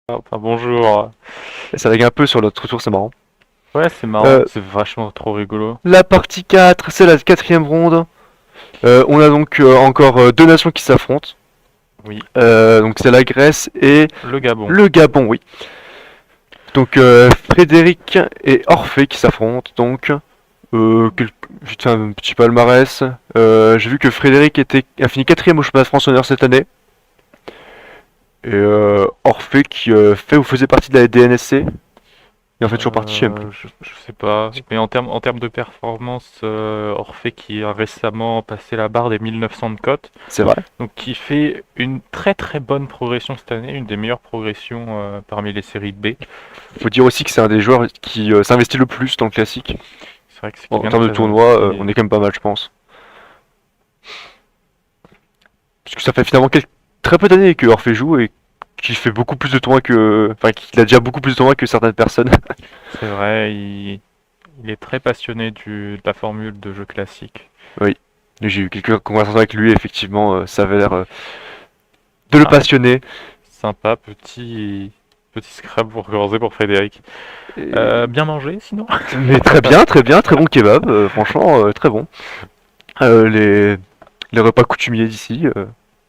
Enfin, bonjour. Et ça lag un peu sur notre tour, c'est marrant. Ouais, c'est marrant, Euh, c'est vachement trop rigolo. la partie 4, c'est la quatrième ronde. On a donc encore deux nations qui s'affrontent. Oui, Donc c'est la Grèce et le Gabon. le Gabon, oui. Donc Frédéric et Orphée qui s'affrontent. Donc vite fait un petit palmarès. J'ai vu que Frédéric a fini quatrième au championnat de France Honneur cette année. Et Orphée qui fait ou faisait partie de la DNSC. Et en fait toujours partie, je sais même plus. Je sais pas, mais en termes de performance, Orphée qui a récemment passé la barre des 1900 de cote, C'est vrai. donc qui fait une très très bonne progression cette année, une des meilleures progressions parmi les séries B. Faut dire aussi que c'est un des joueurs qui s'investit le plus dans le classique. C'est vrai que c'est En quelqu'un de termes de très tournoi, investi. on est quand même pas mal, je pense. Puisque ça fait finalement très peu d'années que Orphée joue et qu'il fait beaucoup plus de tournois que. Enfin, qu'il a déjà beaucoup plus de tournois que certaines personnes. C'est vrai, il est très passionné de la formule de jeu classique. Oui. J'ai eu quelques conversations avec lui, effectivement, ça avait l'air de le Ah, passionner. sympa, petit scrap pour commencer pour Frédéric. Et- Bien mangé sinon? Mais très bon kebab, franchement, très bon. Les repas coutumiers d'ici.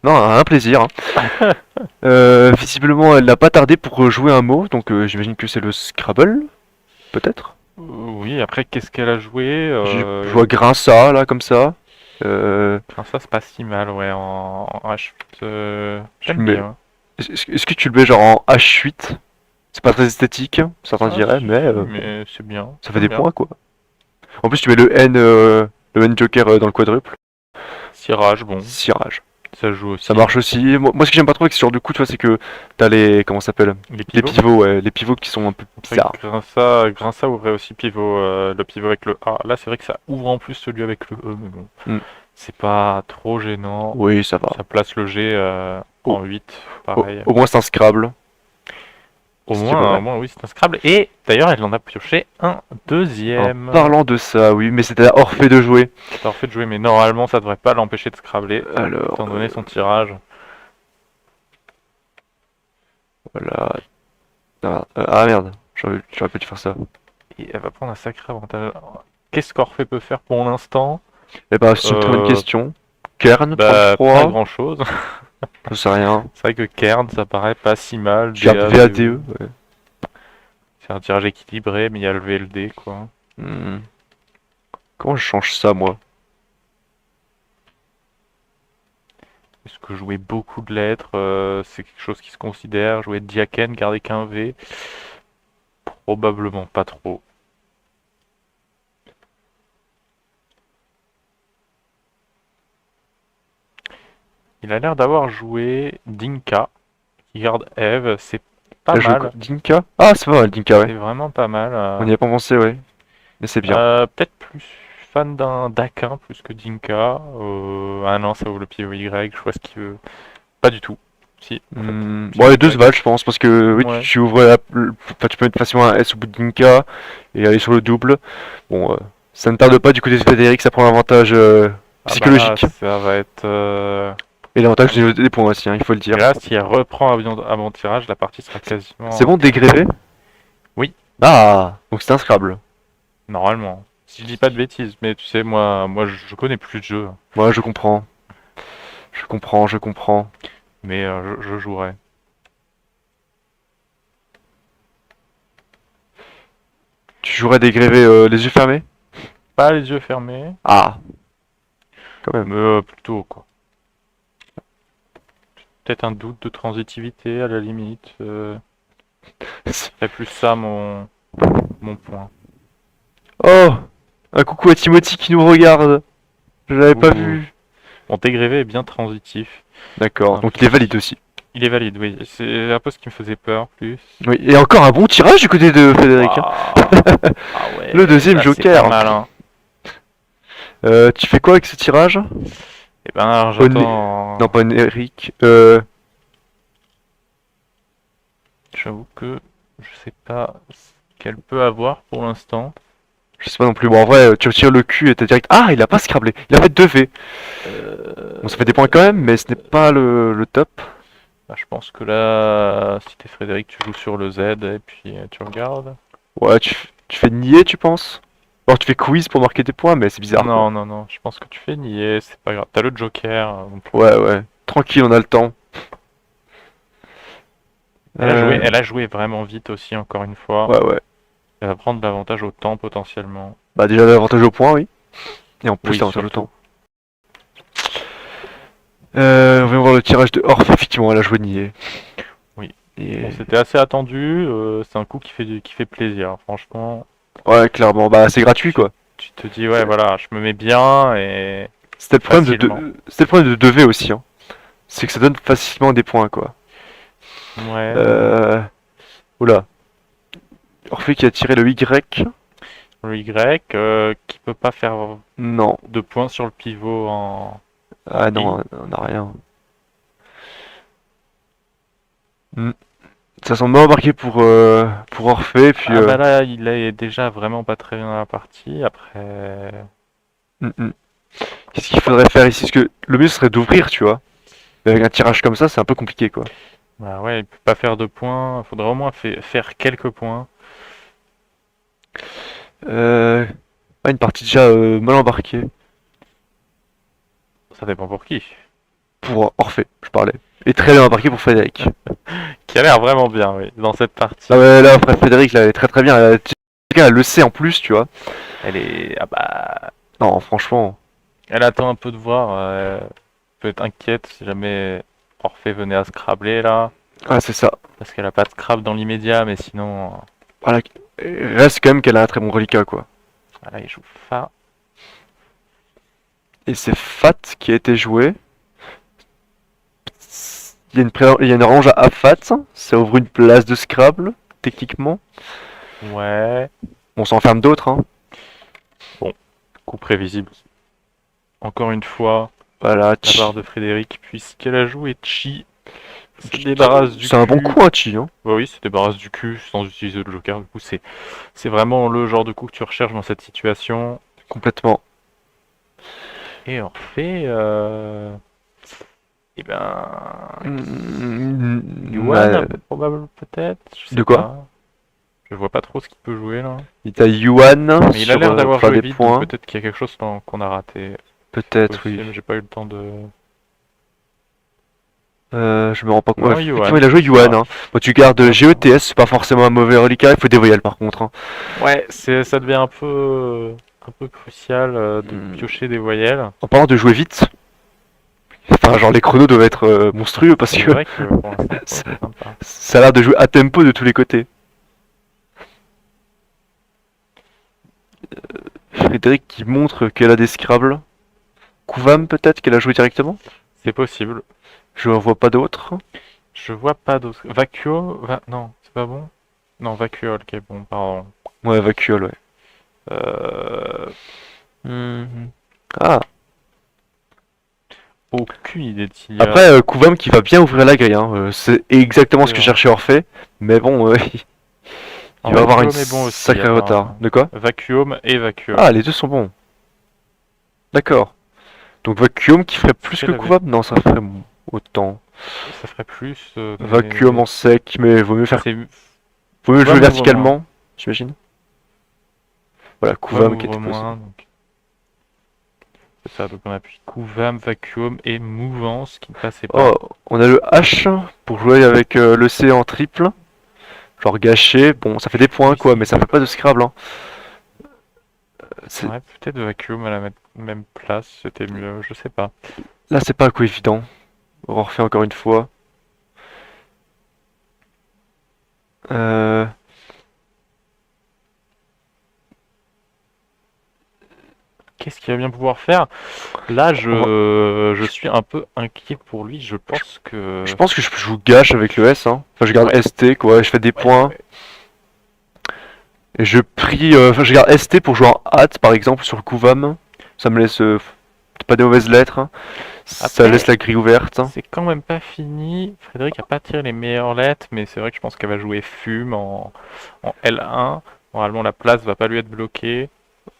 Non, un plaisir, hein. Visiblement, elle n'a pas tardé pour jouer un mot, donc j'imagine que c'est le Scrabble, peut-être. Oui, après, qu'est-ce qu'elle a joué? Je vois Grinça, là, comme ça. Euh, Enfin, ça, c'est pas si mal, ouais, en H8. tu J'aime le mets... bien. Est-ce que tu le mets genre en H8? C'est pas très esthétique, certains Ah, diraient, mais si, mais c'est bien, ça fait j'aime des bien. points, quoi. En plus, tu mets le N joker dans le quadruple. Cirage, bon, Cirage. ça joue Ça aussi. marche aussi. Moi, ce que j'aime pas trop avec ce genre de coup, tu vois, c'est que t'as les... Comment ça s'appelle? Les Les pivots. pivots, ouais. Les pivots qui sont un peu Après, bizarres. Grinça ouvrait aussi pivot, le pivot avec le A. Là, c'est vrai que ça ouvre en plus celui avec le E, mais bon, Hmm. c'est pas trop gênant. Oui, ça va. Ça place le G Au, en 8, pareil. au moins, c'est un Scrabble. Au Ce qui est pas moins, au mal. moins, oui, c'est un Scrabble. Et d'ailleurs, elle en a pioché un En deuxième. parlant de ça, oui, mais c'était à Orphée de jouer. Ça leur fait de jouer, mais normalement, ça devrait pas l'empêcher de scrabbler, Alors, étant donné son tirage. voilà. Ah merde, j'aurais pas dû faire ça. Et elle va prendre un sacré avantage. Qu'est-ce qu'Orphée peut faire pour l'instant? Eh ben, c'est une très bonne euh, question. Kern, Bah, pas 33, grand-chose. je sais rien. C'est vrai que Cairn, ça paraît pas si mal. Kern DA, VADE, ouais. c'est un tirage équilibré, mais il y a le VLD, quoi. Hmm. Comment je change ça, moi? Est-ce que jouer beaucoup de lettres, c'est quelque chose qui se considère? Jouer Diaken, garder qu'un V? Probablement pas trop. Il a l'air d'avoir joué Dinka, qui garde Eve, c'est pas Là, je mal. Dinka? Ah, c'est pas mal, Dinka, ouais. C'est vraiment pas mal. On n'y a pas pensé, ouais. Mais c'est bien. Peut-être plus fan d'un d'Aquin plus que Dinka. Ah non, ça vaut le pivot Y, je vois ce qu'il veut. Pas du tout. Si, en fait. Bon, Pivot les deux se Y. valent, je pense, parce que oui, Ouais. tu ouvres enfin, tu peux mettre facilement un S au bout de Dinka et aller sur le double. Bon, ça ne tarde pas du côté de Frédéric, ça prend l'avantage Ah bah là, psychologique. ça va être. Et l'avantage des points aussi, hein, il faut le dire. Et là, si elle reprend avant tirage, la partie sera quasiment C'est bon, dégrévé? Oui, Ah, donc c'est un Scrabble. normalement. Si je dis pas de bêtises, mais tu sais, moi je connais plus de jeux, Moi, je comprends. Je comprends. mais je jouerai. Tu jouerais dégrévé les yeux fermés? Pas les yeux fermés, Ah, quand même. mais plutôt quoi. Peut-être un doute de transitivité à la limite. C'est plus ça mon point. Oh, un coucou à Timothy qui nous regarde. Je l'avais pas Ouh. vu. Mon dégrévé est bien transitif. D'accord, Un donc il est valide aussi. Il est valide, oui. C'est un peu ce qui me faisait peur, plus. Oui, et encore un bon tirage du côté de Frédéric, hein. Waouh. Ah ouais, Le deuxième là c'est pas joker. mal, hein. Tu fais quoi avec ce tirage? Et ben alors Oné- j'attends. Non, pas Eric. J'avoue que je sais pas ce qu'elle peut avoir pour l'instant. Je sais pas non plus. Bon, en vrai, tu retires le cul et t'es direct. Ah, il a pas scrablé. Il a fait 2 V. Bon, ça fait des points quand même, mais ce n'est pas le top. Bah, je pense que là, si t'es Frédéric, tu joues sur le Z et puis tu regardes. Ouais, tu fais nier, tu penses? Alors tu fais quiz pour marquer tes points, mais c'est bizarre quoi. Non, non, non, je pense que tu fais nier, c'est pas grave. T'as le Joker, donc Ouais, ouais. Tranquille, on a le temps. Euh, elle a joué vraiment vite aussi, encore une fois. ouais, ouais. Elle va prendre l'avantage au temps potentiellement. Bah déjà l'avantage au point, oui. Et en plus Oui, l'avantage au surtout. temps. Voyons voir le tirage de Orph. Effectivement, elle a joué nier. Oui. Et... Bon, c'était assez attendu, c'est un coup qui fait plaisir, franchement. Ouais, clairement. Bah c'est gratuit Tu, quoi. tu te dis, ouais, voilà, je me mets bien et C'était le problème facilement. c'était le problème de 2V aussi, hein. C'est que ça donne facilement des points quoi. Ouais. Euh... Oula. Orphée qui a tiré le Y. Le Y, qui peut pas faire Non. de points sur le pivot en Ah I. non, on n'a rien. Hmm. Ça semble bien embarqué pour Orphée, puis... Ah bah là, il est déjà vraiment pas très bien dans la partie. Après, hmm. Qu'est-ce qu'il faudrait faire ici? Parce que le mieux serait d'ouvrir, tu vois. Mais avec un tirage comme ça, c'est un peu compliqué, quoi. bah ouais, il peut pas faire de points. Il faudrait au moins faire quelques points. Euh... Ah, une partie déjà mal embarquée. Ça dépend pour qui. Pour Orphée, je parlais. Et très bien embarquée pour Frédéric. Qui a l'air vraiment bien, oui, dans cette partie. Ah ouais, là, après Frédéric, là, elle est très très bien. Elle le sait en plus, tu vois. Elle est, ah bah, Non, franchement. elle attend un peu de voir. Peut être inquiète si jamais Orphée venait à scrabler là, Ah, c'est ça. parce qu'elle a pas de scrab dans l'immédiat, mais sinon, Voilà. Reste quand même qu'elle a un très bon reliquat, quoi. voilà, il joue Fa. Et c'est Fat qui a été joué. Il y a une range à Fat. Ça ouvre une place de Scrabble, techniquement. Ouais. On s'enferme d'autres, hein. Bon, coup prévisible. Encore une fois, Voilà, la part de Frédéric, puisqu'elle a joué Chi. Se débarrasse du c'est un bon cul. coup, hein, Chi, hein. Bah oui, se débarrasse du cul sans utiliser le Joker. Du coup, c'est vraiment le genre de coup que tu recherches dans cette situation. Complètement. Et Orphée, eh ben, Yuan, Bah, probable peut-être. Je de sais quoi? pas. Je vois pas trop ce qu'il peut jouer là. Il t'a Yuan Mais il a sur l'air d'avoir faire joué des vite, donc points. peut-être qu'il y a quelque chose qu'on a raté. Peut-être, oui. Possible, j'ai pas eu le temps de. Je me rends pas compte. Ouais, Non, effectivement, Yuan. il a joué Yuan, Ah, hein. Bon, tu gardes GETS, c'est pas forcément un mauvais reliquat, il faut des voyelles par contre, hein. ouais, ça devient un peu crucial de Hmm. piocher des voyelles. En parlant de jouer vite, enfin, genre les chronos doivent être monstrueux parce C'est que vrai que pour l'instant, ça c'est sympa. ça a l'air de jouer à tempo de tous les côtés. Frédéric qui montre qu'elle a des Scrabble. Kouvam peut-être qu'elle a joué directement. C'est possible. Je ne vois pas d'autres. Je vois pas d'autres. Non, c'est pas bon? Non, Vacuole, ok, bon, pardon. Ouais, Vacuole, ouais. Euh... Mhm. Ah. Aucune idée de s'il y a. Après, Kouvam qui va bien ouvrir la grille, hein. C'est exactement C'est ce que vrai. cherchait Orphée. Mais bon, il va avoir une Vacuum est bon aussi, sacré retard. apparemment. De quoi? Vacuum et Vacuole. Ah, les deux sont bons. D'accord. Donc Vacuum qui ferait plus Quelle que avait- Kouvam? Non, ça ferait autant. Ça ferait plus, Vacuum en sec, mais vaut mieux C'est vaut mieux jouer Kouvam ouvre verticalement, j'imagine. Voilà, Kouvam Kouvam qui ouvre était possible. moins, donc c'est ça. Donc on appuie Kouvam, Vacuum et Mouvance qui ne passait pas. Oh, on a le H pour jouer avec le C en triple. Genre gâché, bon, ça fait des points Oui, quoi, si. mais ça fait pas de Scrabble, hein. Ouais, peut-être Vacuum à la même place, c'était mieux, je sais pas. Là, c'est pas un coup évident. On refait encore une fois. Euh... Qu'est-ce qu'il va bien pouvoir faire? Là, on va- je suis un peu inquiet pour lui. Je pense que. Je pense que je joue gâche avec le S, hein. Enfin, je garde Ouais. ST quoi, je fais des Ouais, points. ouais. Et je prie, enfin, je garde ST pour jouer en hâte par exemple sur le Kouvam. Ça me laisse pas des mauvaises lettres, hein. Ça Après, laisse la grille ouverte, hein. c'est quand même pas fini. Frédéric a pas tiré les meilleures lettres, mais c'est vrai que je pense qu'elle va jouer Fume en L1. Normalement, la place va pas lui être bloquée.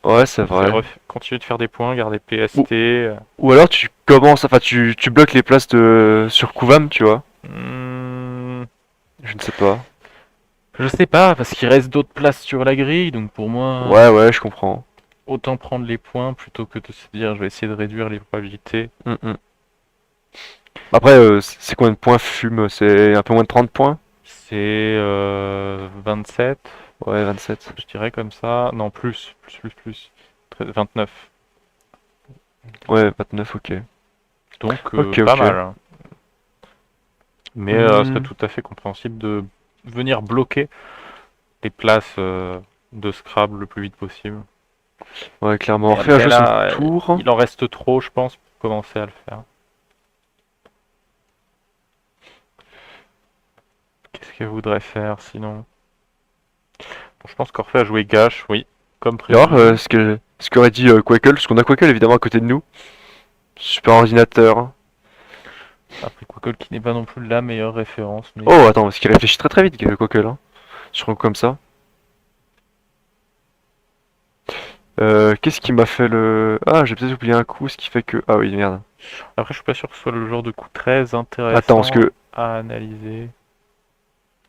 Ouais, c'est vrai. Continuer de faire des points, garder PST. Ou alors tu commences, enfin tu bloques les places sur Kouvam, tu vois. Hmm, Je ne sais pas. je sais pas, parce qu'il reste d'autres places sur la grille, donc pour moi, Ouais, ouais, je comprends. autant prendre les points plutôt que de se dire je vais essayer de réduire les probabilités. Mm, mm. Après, c'est combien de points fume? C'est un peu moins de 30 points? C'est 27, Ouais, 27. je dirais comme ça. Non, plus. 29. Ouais, 29, ok. Donc Ok, pas ok. mal, hein. Mais ce serait Hmm. tout à fait compréhensible de venir bloquer les places de Scrabble le plus vite possible. Ouais, clairement. Et Orphée a après joué son là, tour. il en reste trop, je pense, pour commencer à le faire. Qu'est-ce qu'elle voudrait faire sinon? Bon, je pense qu'Orphée a joué gâche, oui, comme Et alors, prévu. ce qu'aurait dit Quackle, parce qu'on a Quackle évidemment à côté de nous. Super ordinateur. Après Quackle qui n'est pas non plus la meilleure référence, mais Oh, attends, parce qu'il réfléchit très très vite, Quackle, hein. Sur un coup comme ça. Qu'est-ce qui m'a fait le... Ah, j'ai peut-être oublié un coup, ce qui fait que... Ah oui, merde. après je suis pas sûr que ce soit le genre de coup très Attends, ce intéressant que... à analyser.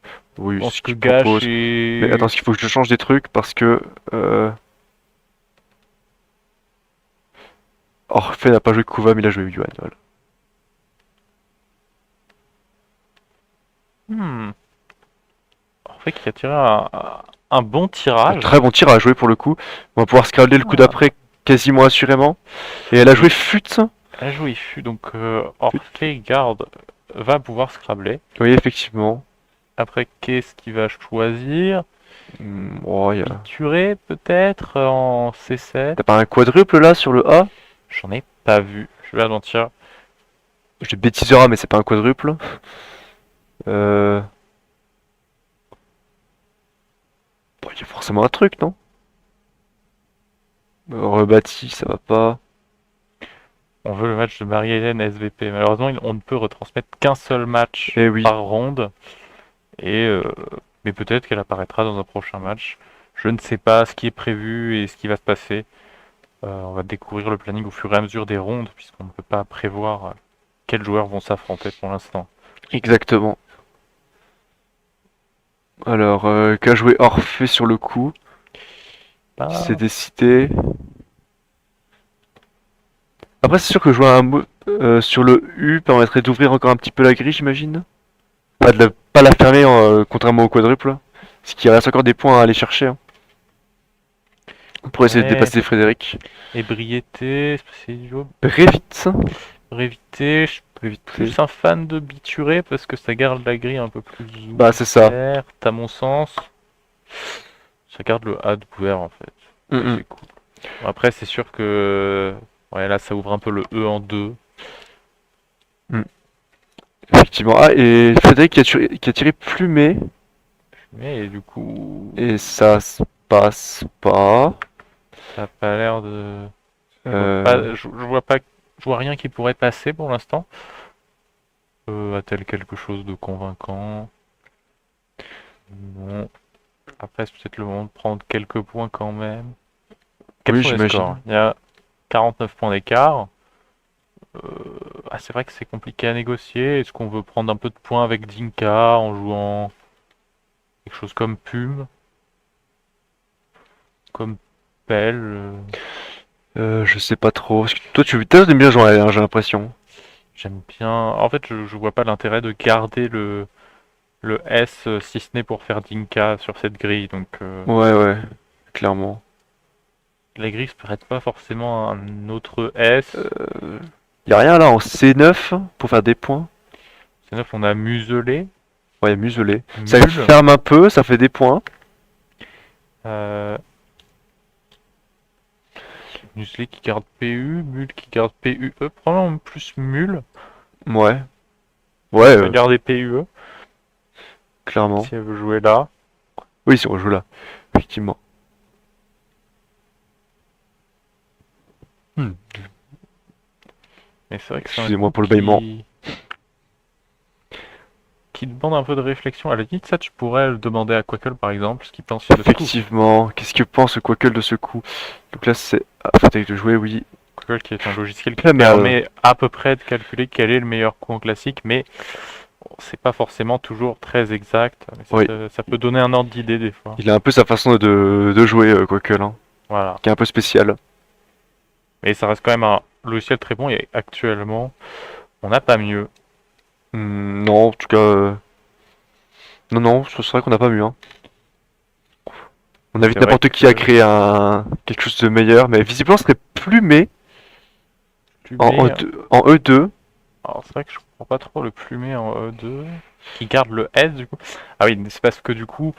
Je Oui, pense ce que qu'il gâche propose. Mais attends, est... ce qu'il faut que je change des trucs, parce que... Orphée n'a pas joué Kuva, mais il a joué Yuan, voilà. Hmm. Orphée qui a tiré un bon Un tirage. très bon tir à jouer pour le coup. On va pouvoir scraller le coup Ah. d'après quasiment assurément. Et elle a joué Et Fut. elle joue IFU, donc Fut. Orphée garde va pouvoir scrabbler. Oui, effectivement. Après, qu'est-ce qu'il va choisir? Oh, Bituré peut-être en C7. T'as pas un quadruple là sur le A? J'en ai pas vu, je vais pas mentir. Je bêtisera, mais c'est pas un quadruple. Euh... Bon, il y a forcément un truc, non? Rebâti, ça va pas. On veut le match de Marie-Hélène SVP. Malheureusement, on ne peut retransmettre qu'un seul match Eh oui. par ronde. Et, mais peut-être qu'elle apparaîtra dans un prochain match. Je ne sais pas ce qui est prévu et ce qui va se passer. On va découvrir le planning au fur et à mesure des rondes, puisqu'on ne peut pas prévoir quels joueurs vont s'affronter pour l'instant. Exactement. Alors, qu'a joué Orphée sur le coup? Qui s'est Bah, décidé. Après, c'est sûr que jouer un mot sur le U permettrait d'ouvrir encore un petit peu la grille, j'imagine. Pas la fermer, contrairement au quadruple. Parce qu'il reste encore des points à aller chercher, hein, pour essayer de ouais. dépasser Frédéric. Ébriété, Spécialio, Révite. Brévité. Je suis Révité. plus un fan de Bituré parce que ça garde la grille un peu plus Bah, c'est ça. ouverte, à mon sens. Ça garde le A ouvert en fait. Mm, Et mm. c'est cool. Après, c'est sûr que ouais, là, ça ouvre un peu le E en deux. Mm. Effectivement. Ah, et Frédéric qui a tiré plumé. Mais du coup, Et ça se passe pas. ça a pas l'air de. Euh, Je vois rien qui pourrait passer pour l'instant. A-t-elle quelque chose de convaincant? Non. Après, c'est peut-être le moment de prendre quelques points quand même. Quels oui, sont les j'imagine. scores? Il y a 49 points d'écart. Ah, c'est vrai que c'est compliqué à négocier. Est-ce qu'on veut prendre un peu de points avec Dinka en jouant quelque chose comme Pume, comme Pelle? Je sais pas trop. Parce que toi, t'aimes bien jouer, hein, j'ai l'impression. J'aime bien. En fait, je vois pas l'intérêt de garder le S si ce n'est pour faire Dinka sur cette grille. Donc Ouais, ouais, clairement. la grille se prête pas forcément à un autre S. Y a rien là en C9 pour faire des points. C'est neuf, on a muselé, Ouais, muselé. Ça mule. ferme un peu, ça fait des points. Euh, muselé qui garde PU, mule qui garde PUE. Probablement plus mule. Ouais. Ouais, Va garder PUE clairement. si elle veut jouer là. Oui, si on joue là. Effectivement. Hmm. Mais c'est vrai que c'est un Excusez-moi coup pour le bâillement. qui demande un peu de réflexion. À la limite, ça, tu pourrais le demander à Quackle par exemple, ce qu'il pense de ce coup. Effectivement. Qu'est-ce que pense Quackle de ce coup? Donc là, c'est... Ah, faut de jouer, oui. Quackle qui est un logiciel qui Pas mal. permet à peu près de calculer quel est le meilleur coup en classique, mais c'est pas forcément toujours très exact, mais Oui. ça peut donner un ordre d'idée des fois. Il a un peu sa façon de jouer, quoique là, Voilà. qui est un peu spéciale. Mais ça reste quand même un logiciel très bon et actuellement, on n'a pas mieux. Non, en tout cas, non, non, c'est vrai qu'on n'a pas mieux, hein. On invite C'est vrai n'importe qui à que créer quelque chose de meilleur, mais visiblement, ce serait Plumé en Plumé, E2. En E2. alors c'est vrai que je comprends pas trop le Plumé en E2, qui garde le S du coup. Ah oui, c'est parce que du coup,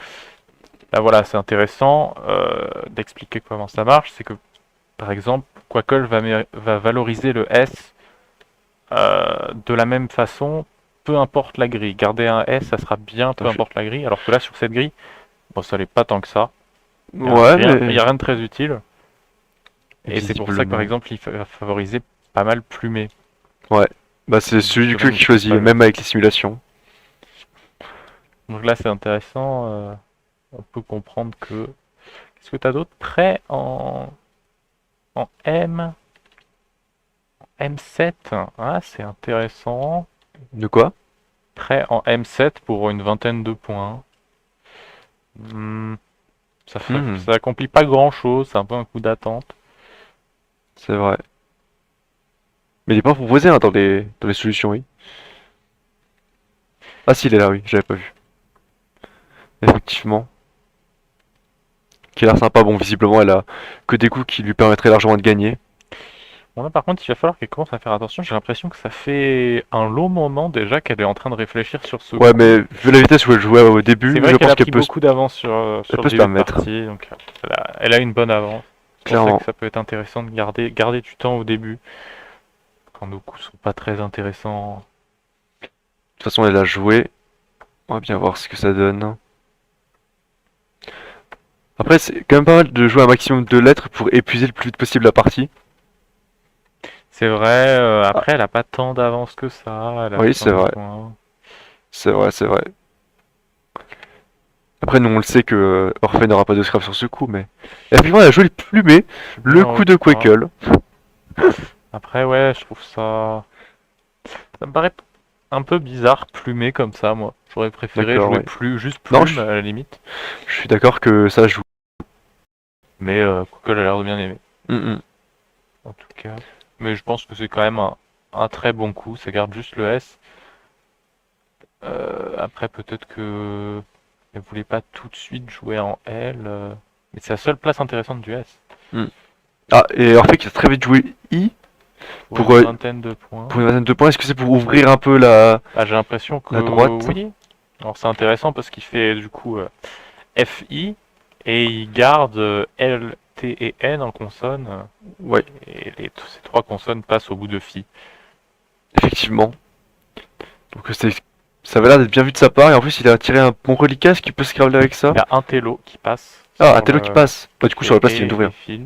là voilà, c'est intéressant d'expliquer comment ça marche, c'est que par exemple, Quackle va valoriser le S de la même façon, peu importe la grille. Garder un S, ça sera bien, peu importe la grille, alors que là, sur cette grille, bon, ça l'est pas tant que ça. Ouais, Il mais n'y a rien de très utile. Et c'est pour ça que, par visiblement. exemple, il va favoriser pas mal Plumé. Ouais. Bah, c'est celui du jeu qui choisit, Pas même avec les simulations. Donc là, c'est intéressant. On peut comprendre que... Qu'est-ce que tu as d'autre prêt en M? M7? Ah, c'est intéressant. De quoi? Prêt en M7 pour une vingtaine de points. Hmm, Hmm, ça accomplit pas grand-chose, c'est un peu un coup d'attente. c'est vrai. Mais il est pas proposé hein, dans les solutions, oui. Ah si, il est là, oui, j'avais pas vu. Effectivement. Qui a l'air sympa, bon, visiblement, elle a que des coups qui lui permettraient largement de gagner. Bon là par contre il va falloir qu'elle commence à faire attention, j'ai l'impression que ça fait un long moment déjà qu'elle est en train de réfléchir sur ce Ouais, coup. mais vu la vitesse où elle jouait au début, C'est je vrai qu'elle pense a qu'elle pris peut, beaucoup d'avance sur elle le peut se début de permettre. partie, donc elle a une bonne avance. C'est pour ça Clairement. que ça peut être intéressant de garder du temps au début, quand nos coups sont pas très intéressants. De toute façon, elle a joué. On va bien voir ce que ça donne. Après, c'est quand même pas mal de jouer un maximum de lettres pour épuiser le plus vite possible la partie. C'est vrai, Ah, après elle a pas tant d'avance que ça, elle a oui, c'est 70 vrai. points. C'est vrai, c'est vrai. Après, nous, on le sait que Orphée n'aura pas de scrap sur ce coup, mais... Et effectivement, elle a joué le plumé, le Bien coup de repas. Quackle. Après ouais, je trouve ça... Ça me paraît un peu bizarre, plumé comme ça, moi. J'aurais préféré D'accord, jouer oui. juste Non, plume à la limite. je suis d'accord que ça joue. Mais Google a l'air de bien aimer, Mm, en tout cas. Mais je pense que c'est quand même un très bon coup. Ça garde juste le S. Après, peut-être que ne voulait pas tout de suite jouer en L. Mais c'est la seule place intéressante du S. mm. Ah, et Orphée qui a très vite joué I Pour pour, une vingtaine de points. pour une vingtaine de points. Est-ce que c'est pour ouvrir un peu la, Ah, j'ai l'impression que la droite? oui. Alors c'est intéressant parce qu'il fait du coup FI et il garde L, T et N en consonne. Ouais, Et ces trois consonnes passent au bout de Phi. effectivement. Donc ça avait l'air d'être bien vu de sa part, et en plus il a tiré un bon reliquat, est-ce qu'il peut se scrabbler avec ça? Il y a un télo qui passe Ah, un sur télo qui passe. Bah, du coup, sur la place qu'il vient d'ouvrir. fils,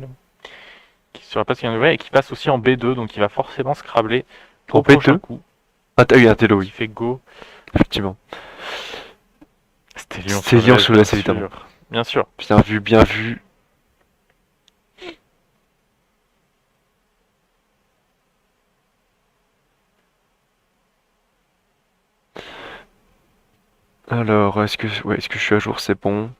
sur la place qui vient d'ouvrir et qui passe aussi en B2, donc il va forcément scrabbler En au prochain B2? coup. Ah, oui, un télo, Qui oui, fait Go. effectivement. C'était Stélion sur le S, bien évidemment. sûr. Bien sûr. Bien vu, bien vu. Alors, ouais, est-ce que je suis à jour? C'est bon.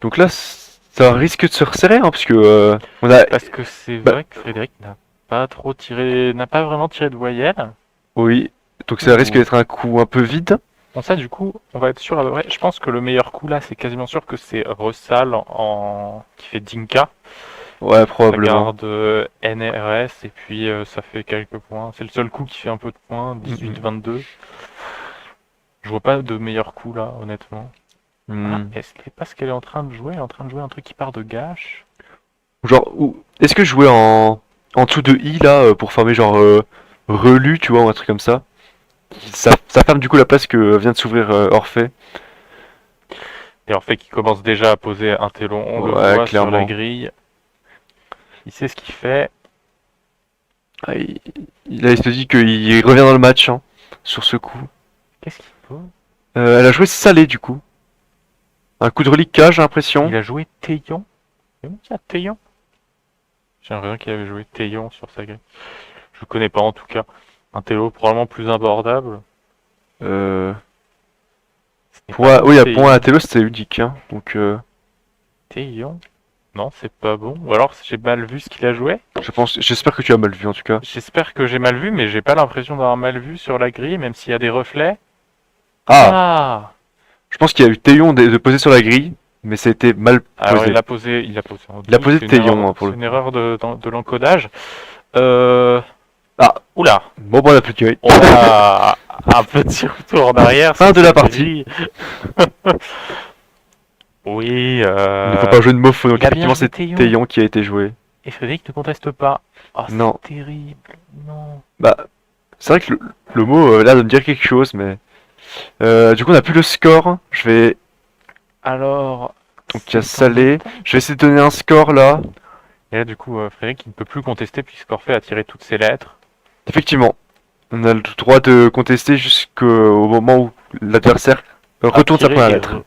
Donc là, ça risque de se resserrer, hein, parce que on a. Parce que c'est Bah, vrai que Frédéric n'a pas vraiment tiré de voyelle. oui. Donc ça risque Ou... d'être un coup un peu vide. Bon ça du coup, on va être sûr à peu près. Je pense que le meilleur coup là, c'est quasiment sûr que c'est Russell qui fait Dinka. Ouais, Ça probablement. garde NRS et puis ça fait quelques points. C'est le seul coup qui fait un peu de points, Mm, 18-22. Je vois pas de meilleur coup là, honnêtement. Ah, mm. est-ce pas ce qu'elle est en train de jouer? Elle est en train de jouer un truc qui part de gâche. Genre, est-ce que jouer en dessous de I là pour farmer genre relu, tu vois, ou un truc comme ça? Ça ferme du coup la place que vient de s'ouvrir Orphée. Et en fait, qui commence déjà à poser un télon, on le Ouais, voit sur la clairement. grille. Il sait ce qu'il fait. Ah, là, il se dit qu'il revient dans le match hein, sur ce coup. Qu'est-ce qu'il pose? Elle a joué salé du coup. Un coup de reliquat, j'ai l'impression. Il a joué Taillon. C'est bon, ça, Taillon? J'ai l'impression qu'il avait joué Taillon sur sa grille. Je connais pas en tout cas. Un télo probablement plus abordable. Euh, Ce n'est pas oui, pour moi, Téion. la Télo, c'était unique, hein. Donc, Téion? Non, c'est pas bon. Ou alors j'ai mal vu ce qu'il a joué. j'espère que tu as mal vu, en tout cas. J'espère que j'ai mal vu, mais j'ai pas l'impression d'avoir mal vu sur la grille, même s'il y a des reflets. Ah! Ah! Je pense qu'il y a eu Théion de poser sur la grille, mais ça a été mal Alors posé. il a posé en Il a douce, posé c'est une Théion, erreur, hein, pour c'est le une coup. erreur de l'encodage. Euh... Ah! Oula! Bon, on a plus de grille. On a un petit retour en arrière. Fin sur de la cette partie. grille. Oui, Il ne faut pas jouer de mots faux, donc il a bien effectivement, joué c'est Théion. Théion qui a été joué. Et Frédéric ne conteste pas. Oh, Non. c'est terrible. Non. Bah, c'est vrai que le mot là de me dire quelque chose, mais du coup on a plus le score. Je vais Alors. donc il y a c'est Salé. embêtant. Je vais essayer de donner un score là. Et là, du coup, Frédéric, il ne peut plus contester puisqu'Orphée a tiré toutes ses lettres. Effectivement, on a le droit de contester jusqu'au moment où l'adversaire A retourne sa tiré première et lettre.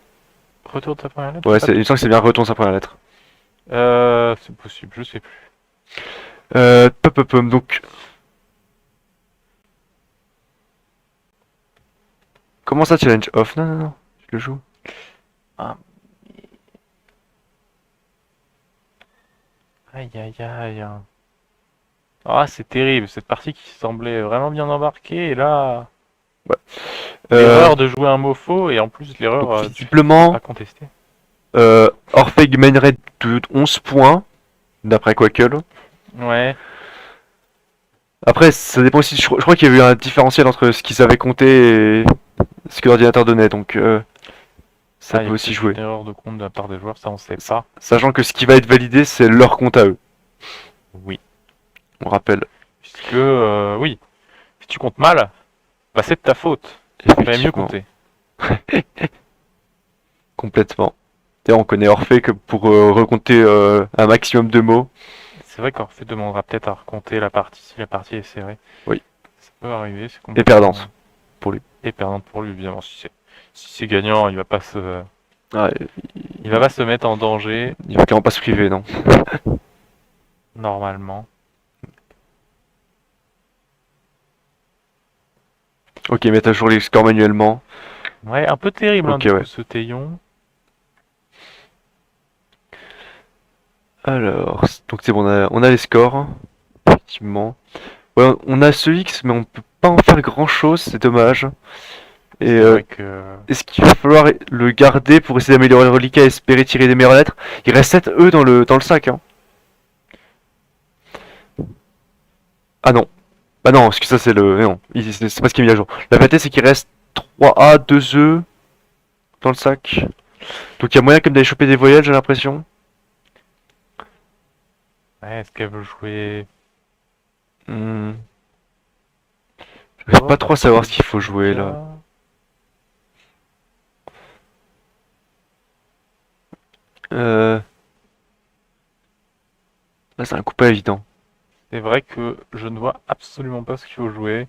Retourne sa première lettre. Ouais, c'est ça il me semble que c'est bien retourne sa première lettre. C'est possible, je sais plus. Pop, pop, pop, donc comment ça challenge off? Non, non, non, je le joue. Ah. Aïe aïe aïe. Ah, c'est terrible, cette partie qui semblait vraiment bien embarquée, et là, Ouais. l'erreur de jouer un mot faux, et en plus l'erreur Donc, du visiblement, à contester. Orphée mènerait de 11 points, d'après Quackle. Ouais, Après, ça dépend aussi. Je crois qu'il y a eu un différentiel entre ce qu'ils savaient compter et ce que l'ordinateur donnait, donc ça il y peut a aussi peut-être jouer. une erreur de compte de la part des joueurs, ça on sait pas. Sachant que ce qui va être validé, c'est leur compte à eux, Oui, on rappelle. puisque, oui, si tu comptes mal, bah c'est de ta faute. Il fallait mieux Effectivement, compter. complètement. D'ailleurs, on connaît Orphée que pour recompter un maximum de mots. C'est vrai qu'Orphée demandera peut-être à recompter la partie si la partie est serrée. Oui. Ça peut arriver, c'est Et complètement... perdante, pour lui. Et perdante pour lui, évidemment. Si c'est gagnant, il va pas se... Ah, Il va pas se mettre en danger, il va clairement pas se priver, non. normalement. Ok, mettre à jour les scores manuellement. Ouais, un peu terrible, hein, Ok, du coup, ouais. ce Théion. Alors, donc c'est bon, on a les scores, effectivement. Ouais, on a ce X, mais on peut pas en faire grand chose, c'est dommage. Et C'est vrai que... est-ce qu'il va falloir le garder pour essayer d'améliorer le reliquat et espérer tirer des meilleures lettres? Il reste 7 E dans le sac, hein. Ah non. Bah non, parce que ça c'est le... Non, c'est pas ce qui est mis à jour. La vérité c'est qu'il reste 3 A, 2 E dans le sac. Donc il y a moyen comme d'aller choper des voyelles, j'ai l'impression. Ouais, est-ce qu'elle veut jouer... Hmm. Je vais pas trop savoir ce qu'il faut jouer là. Là c'est un coup pas évident. C'est vrai que je ne vois absolument pas ce qu'il faut jouer.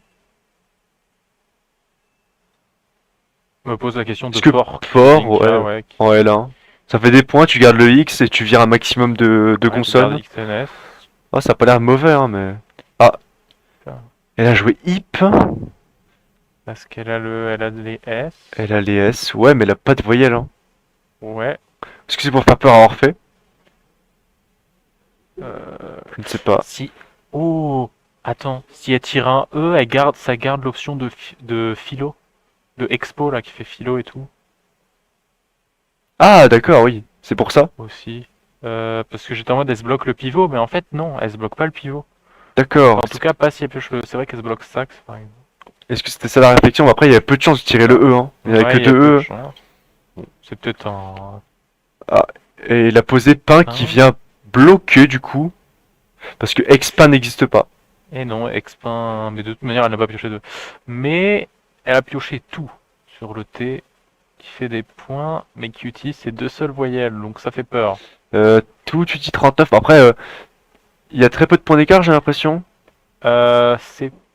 Je me pose la question de Parce que port. fort, Kalinka, ouais, qui- en L1. Ça fait des points, tu gardes le X et tu vires un maximum de ouais, consonnes. qui garde XNS. Ah, ça a pas l'air mauvais, hein, mais... Ah, elle a joué hip. Parce qu'elle a elle a les S. Elle a les S. Ouais, mais elle a pas de voyelle, hein. Ouais. Est-ce que c'est pour faire peur à Orphée? Euh, Je ne sais pas. Si. Oh. Attends. Si elle tire un E, elle garde, ça garde l'option de philo, de expo là qui fait philo et tout Ah, d'accord, oui. C'est pour ça. aussi. Parce que j'étais en mode elle se bloque le pivot, mais en fait non, elle se bloque pas le pivot. D'accord. En tout cas, pas si elle pioche le. C'est vrai qu'elle se bloque sax par exemple. Est-ce que c'était ça la réflexion? Après, il y a peu de chances de tirer le E, hein. Il n'y avait Ouais, que il y a deux peu de E. chance. Bon, c'est peut-être un. Et il a posé pain qui Pain. vient bloquer, du coup. Parce que X-Pain n'existe pas. Et non, expin, mais de toute manière, elle n'a pas pioché 2. Mais elle a pioché tout sur le T, qui fait des points, mais qui utilise ses deux seules voyelles, donc ça fait peur. Tout, tu dis 39. Après, il y a très peu de points d'écart, j'ai l'impression. C'est Ah,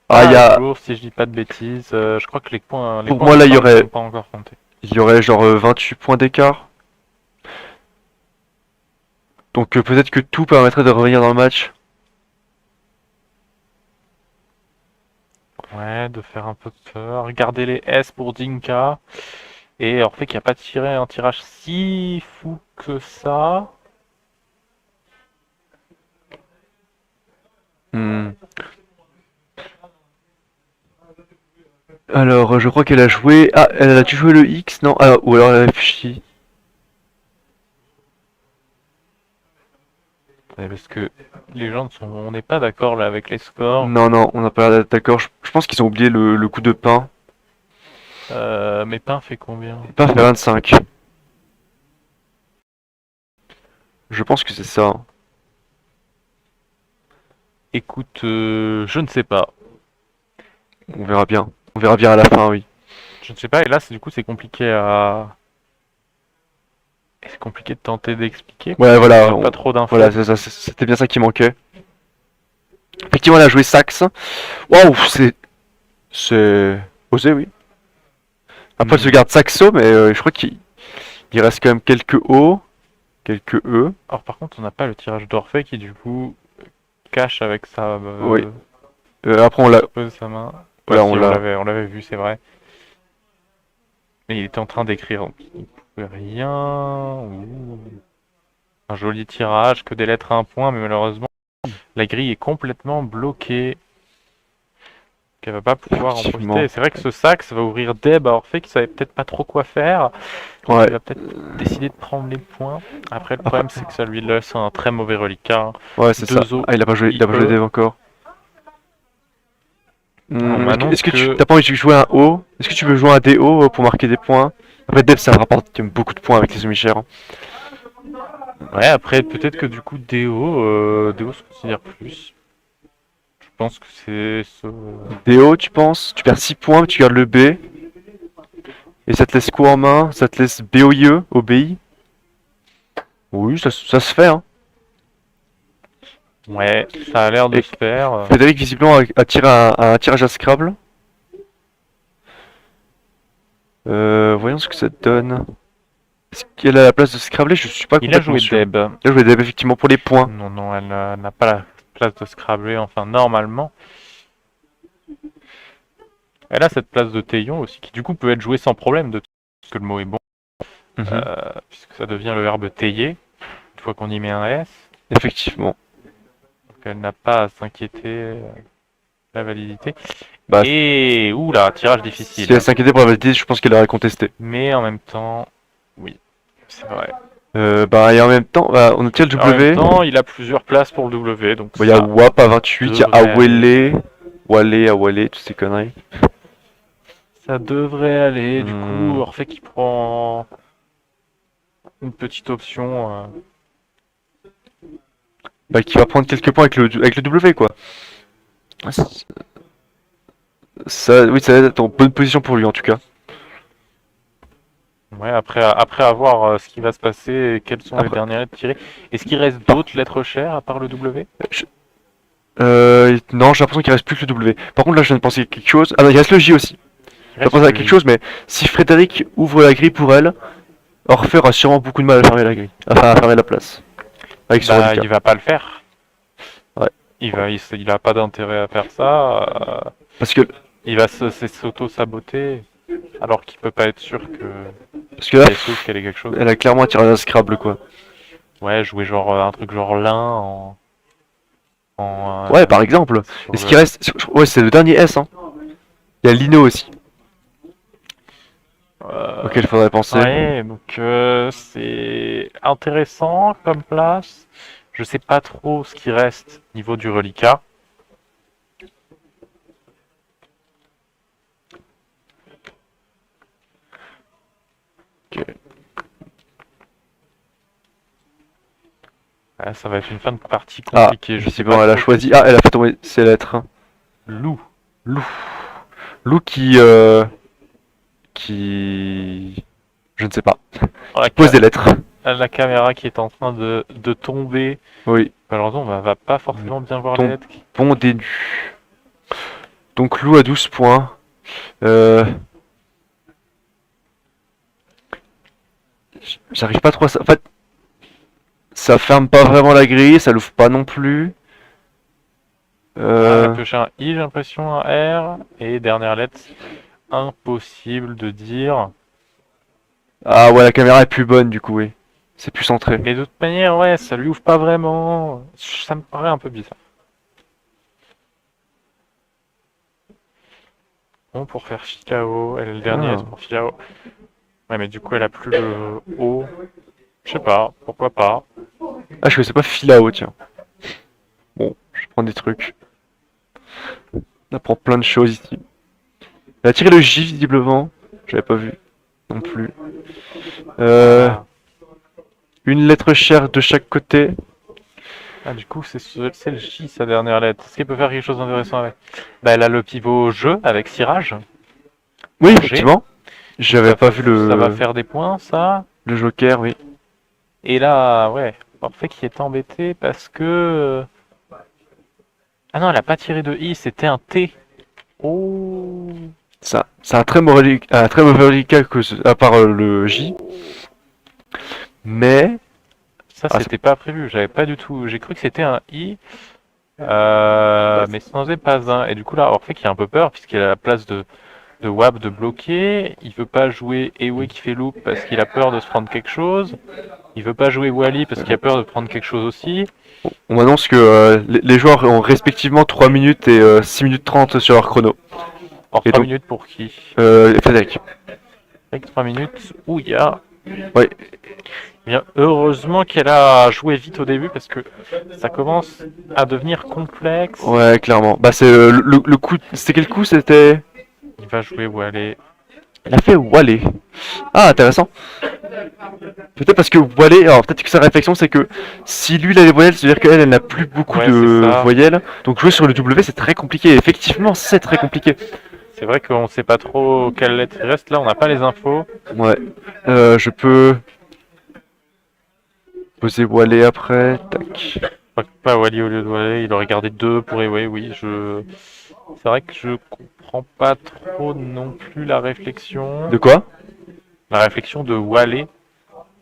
pas il y a... à jour, si je dis pas de bêtises. Je crois que les points, Pour moi, là, il y ne aurait- sont pas encore comptés. Il y aurait genre 28 points d'écart. Donc peut-être que tout permettrait de revenir dans le match. Ouais, de faire un peu peur. Regardez les S pour Dinka. Et Orphée qui a pas tiré un tirage si fou que ça. Hmm. Alors, je crois qu'elle a joué. Ah, elle a dû jouer le X, non? Ah, ou alors elle a réfléchi. Ouais, parce que les gens on n'est pas d'accord là avec les scores. Non, non, on n'a pas l'air d'être d'accord. Je pense qu'ils ont oublié le coup de pain. Mais Pain fait combien? Pain fait 25. Je pense que c'est ça. Écoute, je ne sais pas. On verra bien. On verra bien à la fin, oui. Je ne sais pas, et là, du coup, c'est compliqué à... C'est compliqué de tenter d'expliquer, parce Ouais, qu'on voilà. n'a pas trop d'infos. Voilà, c'était bien ça qui manquait. Effectivement, elle a joué sax. Waouh, c'est osé, oui. Après, elle se garde saxo, mais je crois qu'il reste quand même quelques O, quelques E. Alors par contre, on n'a pas le tirage d'Orphée qui, du coup, cache avec sa... Oui. Après, on l'a. pose sa main. Voilà, Ouais, si, on l'a. on l'avait vu, c'est vrai. Mais il était en train d'écrire, donc il ne pouvait rien. Ouh. Un joli tirage, que des lettres à un point, mais malheureusement, la grille est complètement bloquée. Qu'elle va pas pouvoir en Effectivement. profiter. Et c'est vrai que ce sax va ouvrir Deb à Orphée qui savait peut-être pas trop quoi faire. Donc Ouais. il va peut-être décider de prendre les points. Après, le problème, c'est que ça lui laisse un très mauvais reliquat. Ouais, c'est ça. Deux os. Ah, il a pas joué Dev encore. On m'annonce Est-ce que tu que... t'as pas envie de jouer un O? Est-ce que tu veux jouer un DO pour marquer des points? Après, Dev, ça rapporte quand même beaucoup de points avec les semi-chers. Ouais, après, peut-être que du coup, Déo se considère plus. Je pense que c'est ce... DO, tu penses? Tu perds 6 points, mais tu gardes le B. Et ça te laisse quoi en main? Ça te laisse BOIE, OBI? Oui, ça se fait, hein. Ouais, ça a l'air de Et se faire. Frédéric, visiblement, a tiré un tirage à Scrabble. Voyons ce que ça donne. Est-ce qu'elle a la place de Scrabble? Je suis pas Il a complètement joué sûr. Deb. Là, je vais Deb, effectivement, pour les points. Non, non, elle n'a pas la place de Scrabbler, enfin, normalement. Elle a cette place de Taillon aussi, qui du coup peut être jouée sans problème, parce que le mot est bon, Mhm. puisque ça devient le verbe tailler, une fois qu'on y met un S. Effectivement. Donc elle n'a pas à s'inquiéter la validité. Bah, Et oula, tirage si difficile. elle s'inquiétait pour la validité, je pense qu'elle aurait contesté. Mais en même temps, oui, c'est vrai. Bah, et en même temps, bah, on tire le En même W. temps, il a plusieurs places pour le W, donc Bah, il y a ça WAP à 28, il y a devrait aller. Awele, Awale, toutes ces conneries. Ça devrait aller. Du Hmm. coup, Orphée qui prend une petite option. Bah, qui va prendre quelques points avec le W, quoi. Ça, oui, ça va être en bonne position pour lui, en tout cas. Ouais, après avoir ce qui va se passer et quelles sont les Après- dernières lettres tirées. Est-ce qu'il reste d'autres lettres chères à part le W? Non, j'ai l'impression qu'il reste plus que le W. Par contre, là, je viens de penser à quelque chose. Ah non, il reste le J aussi. Il Je reste pensé à le quelque J. chose, mais si Frédéric ouvre la grille pour elle, Orphée aura sûrement beaucoup de mal à fermer la grille. Enfin, à fermer la place. Avec son Bah, handicap. il va pas le faire. Ouais. Il a pas d'intérêt à faire ça. Parce que, Il va s'auto-saboter. Alors qu'il peut pas être sûr que parce que là, qu'elle s'ouvre, qu'elle ait quelque chose. elle a clairement un tirage à Scrabble, quoi. Ouais, jouer genre un truc genre l'un en Ouais, par exemple. sur Et ce le- qui reste, ouais, c'est le dernier S, hein. Il y a Lino aussi, auquel il faudrait penser. Ouais, donc c'est intéressant comme place. Je sais pas trop ce qui reste au niveau du reliquat. Ok. Ouais, ça va être une fin de partie Ah, compliquée. Je sais visiblement, pas elle a trop. choisi. Ah, elle a fait tomber ses lettres. Loup. Lou qui, je ne sais pas, La, pose des lettres. la caméra qui est en train de tomber. Oui, Malheureusement, on va pas forcément bien voir les Tombe. lettres. bon début. Donc Lou a 12 points. Euh... J'arrive pas trop à ça. En fait, ça ferme pas vraiment la grille, ça l'ouvre pas non plus. Elle Euh, a pioché un I, j'ai l'impression, un R. Et dernière lettre, impossible de dire. Ah ouais, la caméra est plus bonne du coup, oui. C'est plus centré. Mais de toute manière, ouais, ça lui ouvre pas vraiment. Ça me paraît un peu bizarre. Bon, pour faire Filao, elle est le dernier S Ah, pour Filao. Ouais, mais du coup, elle a plus le O. Je sais pas, pourquoi pas. ah je connaissais pas Filao, tiens. Bon, je prends des trucs. On apprend plein de choses ici. Elle a tiré le J visiblement. J'avais pas vu non plus. Euh, Ah, une lettre chère de chaque côté. ah, du coup, c'est le J, sa dernière lettre. Est-ce qu'elle peut faire quelque chose d'intéressant avec? Bah, elle a le pivot jeu avec cirage Oui, en G. effectivement. Donc J'avais pas vu ça va faire des points, ça. le Joker, oui. Et là, ouais, Orphée qui est embêté parce que... Ah non, elle a pas tiré de I, c'était un T. Oh. Ça, c'est un très mauvais reliquat à part le J. Mais, Ça, ah, c'était pas prévu, j'avais pas du tout... J'ai cru que c'était un I, mais ça n'en faisait pas un. Et du coup, là, Orphée qui a un peu peur, puisqu'il a la place de Wab de bloquer. Il veut pas jouer Ewe qui fait loop parce qu'il a peur de se prendre quelque chose. Il veut pas jouer Wally parce qu'il a peur de prendre quelque chose aussi. on m'annonce que les joueurs ont respectivement 3 minutes et 6 minutes 30 sur leur chrono. Or, Et 3 donc, minutes pour qui? Frédéric. Avec 3 minutes, où il y a... Ouais, Bien, heureusement qu'elle a joué vite au début parce que ça commence à devenir complexe. ouais, clairement. Bah, c'est le coup. C'était quel coup? C'était. Il va jouer Wally. Il a fait Wallé. Ah, intéressant. Peut-être parce que Wallé. Alors, peut-être que sa réflexion, c'est que si lui, il a les voyelles, c'est-à-dire qu'elle, elle n'a plus beaucoup Ouais, c'est de ça. voyelles. Donc, jouer sur le W, c'est très compliqué. Effectivement, c'est très compliqué. C'est vrai qu'on sait pas trop quelle lettre il reste. Là, on n'a pas les infos. Ouais. Je peux poser Wallé après. Tac. Je crois que pas Wally au lieu de Wally. Il aurait gardé 2 pour Ewe, oui. C'est vrai que je comprends pas trop non plus la réflexion. De quoi? La réflexion de Wally et de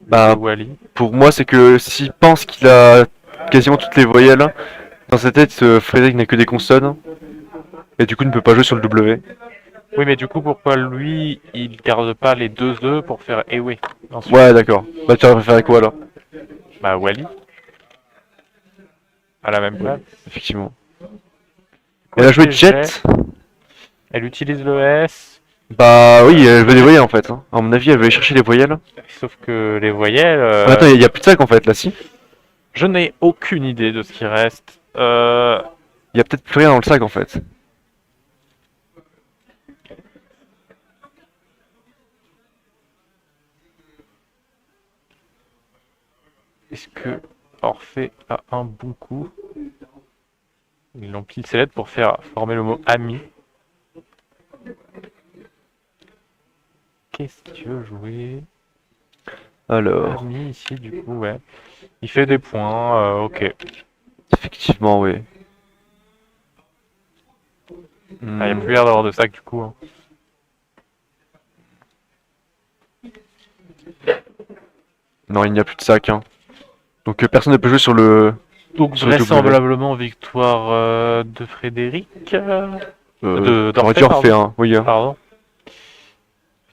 Bah, Wally. pour moi, c'est que s'il pense qu'il a quasiment toutes les voyelles, dans sa tête, Frédéric n'a que des consonnes. Et du coup, ne peut pas jouer sur le W. Oui, mais du coup, pourquoi lui, il garde pas les 2 E pour faire Ewe ensuite? Ouais, d'accord. Bah, tu aurais préféré quoi alors? Bah, Wally, à la même place. Effectivement. Elle a joué Côté jet, Jet. elle utilise le S, Bah oui, elle veut des voyelles en fait, hein. À mon avis, elle veut aller chercher les voyelles. sauf que les voyelles, Ah, attends, il y a plus de sac en fait, là, si. je n'ai aucune idée de ce qui reste. Il y a peut-être plus rien dans le sac en fait. Est-ce que Orphée a un bon coup? Il empile ses lettres pour faire former le mot ami. Qu'est-ce qu'il veut jouer? Alors, Ami ici, du coup, ouais. Il fait des points, ok. effectivement, oui. Ah, il n'y a plus l'air d'avoir de sac, du coup, hein. Non, il n'y a plus de sac, hein. Donc personne ne peut jouer sur le Donc sur le W. vraisemblablement victoire de Frédéric, J'aurais d'Orphée, dû pardon. refaire, hein. Oui, hein. Pardon.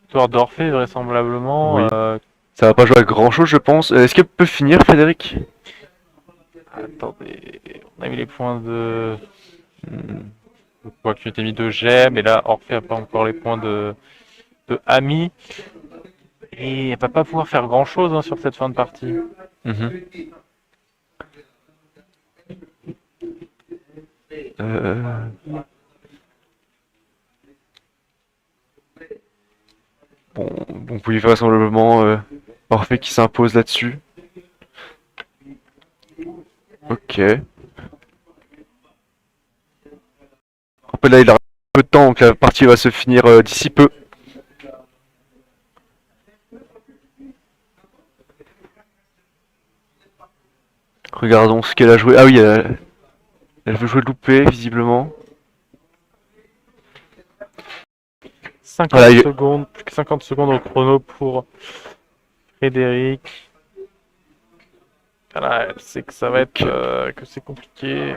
Victoire d'Orphée vraisemblablement. Oui. Ça va pas jouer à grand chose, je pense. Est-ce qu'elle peut finir, Frédéric? Attendez, on a mis les points de... Hmm. Quoi que tu t'es mis de j'aime, et là Orphée a pas encore les points de ami. Et elle va pas pouvoir faire grand chose hein, sur cette fin de partie. Mhm. Euh, Bon, donc oui, vraisemblablement, Orphée qui s'impose là-dessus. Ok. Après là, il a un peu de temps, donc la partie va se finir d'ici peu. Regardons ce qu'elle a joué. Ah oui, elle veut jouer loupé, visiblement. 50 Voilà, secondes, plus que 50 secondes au chrono pour Frédéric. Voilà, elle sait que ça va être que c'est compliqué.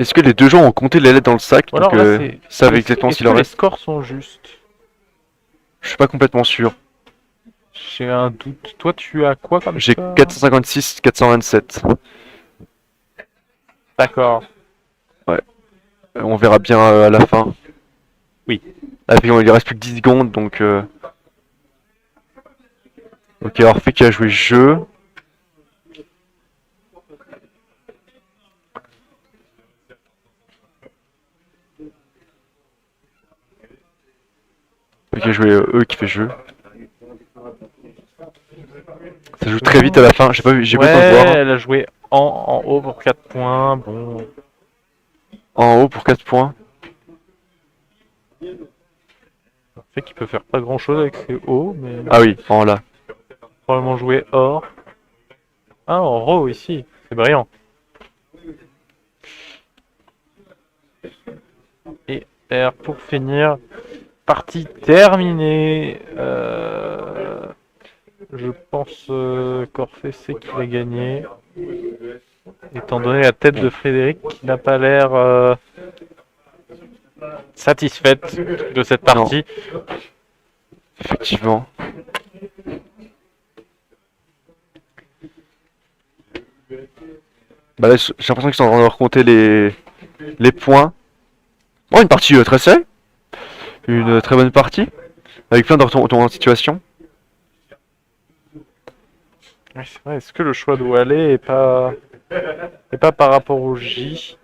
Est-ce que les deux gens ont compté les lettres dans le sac, Ou donc alors là, c'est. savent exactement Est-ce s'il que en les reste? scores sont justes? Je suis pas complètement sûr. J'ai un doute. Toi, tu as quoi comme J'ai score? 456, 427. D'accord. On verra bien à la fin. Oui. Après, il lui reste plus que 10 secondes, donc... Ok, Orphée qui a joué jeu. Ok, a joué E qui fait jeu. Ça joue très vite à la fin, j'ai pas vu, j'ai pas eu le temps de Ouais, voir. elle a joué en haut pour 4 points. Bon. En haut pour 4 points. Fait qu'il peut faire pas grand chose avec ses hauts, mais Ah oui, en là. probablement jouer or. Ah, en row ici. C'est brillant. Et R pour finir. Partie terminée. Je pense qu'Orphée sait qu'il a gagné. Étant donné la tête de Frédéric qui n'a pas l'air satisfaite de cette partie. Effectivement. Bah là, j'ai l'impression qu'ils sont en train de recompter les points. Oh, une partie très serrée. Une très bonne partie. Avec plein de retournements de situation. Ouais, c'est vrai, est-ce que le choix doit aller et pas par rapport au J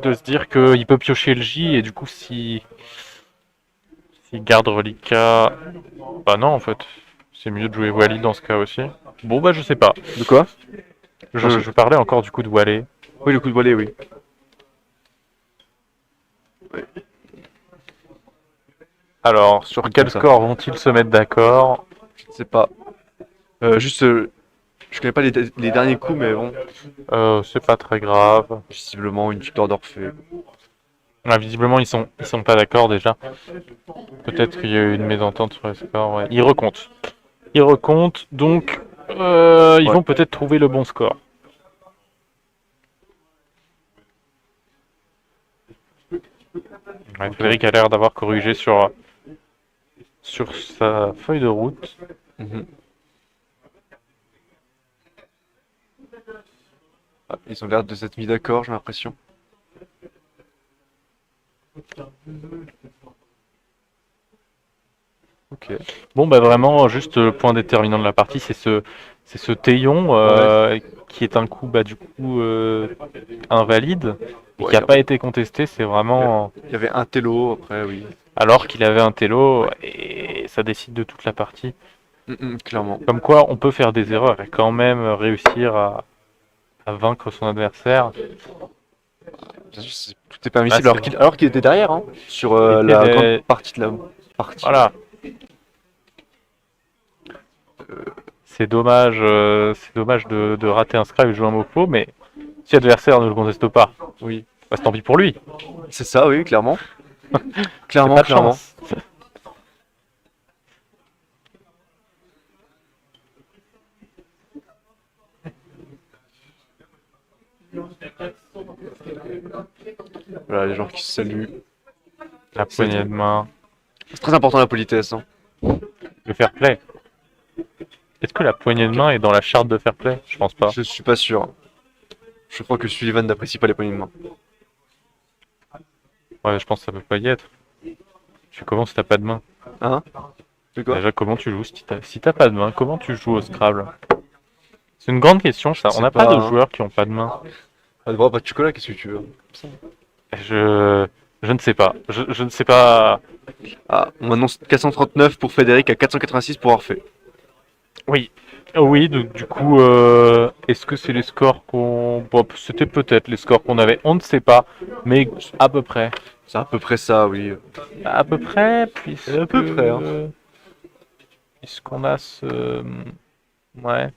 de se dire qu'il peut piocher le J et du coup s'il garde reliquat, bah non en fait, c'est mieux de jouer Wally dans ce cas aussi. Bon bah je sais pas. De quoi? Je parlais encore du coup de Wally. Oui, le coup de volet, oui. Alors sur quel ça. score vont-ils se mettre d'accord? Je sais pas. Juste, je connais pas les derniers coups, mais bon. C'est pas très grave. Visiblement, une victoire d'Orphée. Ah, visiblement ils sont pas d'accord déjà. Peut-être qu'il y a eu une mésentente sur les scores. Ouais. Ils recomptent. Ils recomptent, donc ils vont peut-être trouver le bon score. Ouais, Frédéric a l'air d'avoir corrigé sur sa feuille de route. Mhm. Ah, ils ont l'air de s'être mis d'accord, j'ai l'impression. Ok. Bon, bah vraiment, juste le point déterminant de la partie, c'est ce Taillon qui est un coup, bah du coup, invalide et qui n'a pas été contesté. C'est vraiment Il y avait un télo, après, oui. alors qu'il avait un télo et ça décide de toute la partie. Clairement. Comme quoi, on peut faire des erreurs et quand même réussir à vaincre son adversaire. Bien sûr, tout est permissible Ah, alors qu'il était derrière, hein, sur la grande partie de la partie. Voilà. C'est dommage de rater un scrap et de jouer un mot faux, mais si l'adversaire ne le conteste pas, Oui. bah, tant pis pour lui. C'est ça, oui, clairement. C'est pas de clairement. chance. Voilà, les gens qui se saluent. La poignée de main, C'est très important la politesse. Hein. le fair play. Est-ce que la poignée de main est dans la charte de fair play? Je pense pas. Je suis pas sûr. Je crois que Sullivan n'apprécie pas les poignées de main. Ouais, je pense que ça peut pas y être. Tu commences si t'as pas de main. Hein? C'est quoi? Déjà, comment tu joues si t'as pas de main? Comment tu joues au Scrabble? C'est une grande question, ça. Je On n'a sais pas pas, de hein. joueurs qui ont pas de main. Ah, pas de chocolat, qu'est-ce que tu veux? Je ne sais pas. Je ne sais pas. Ah, on annonce 439 pour Frédéric à 486 pour Orphée. Oui. Oui, donc du coup, est-ce que c'est les scores qu'on... Bon, c'était peut-être les scores qu'on avait, on ne sait pas, mais à peu près. C'est à peu près ça, oui. À peu près, puisque... À peu près, hein. Puisqu'on a ce... Ouais.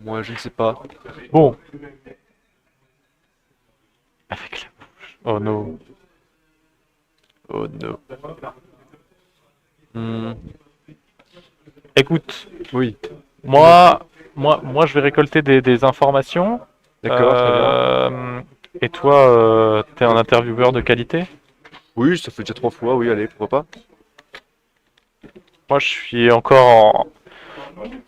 Moi, je ne sais pas. Bon. Avec la bouche. Oh non. Oh no. Écoute, Oui. moi, je vais récolter des informations. D'accord, très bien. Et toi, t'es un intervieweur de qualité? Oui, ça fait déjà 3 fois, oui, allez, pourquoi pas. Moi, je suis encore en...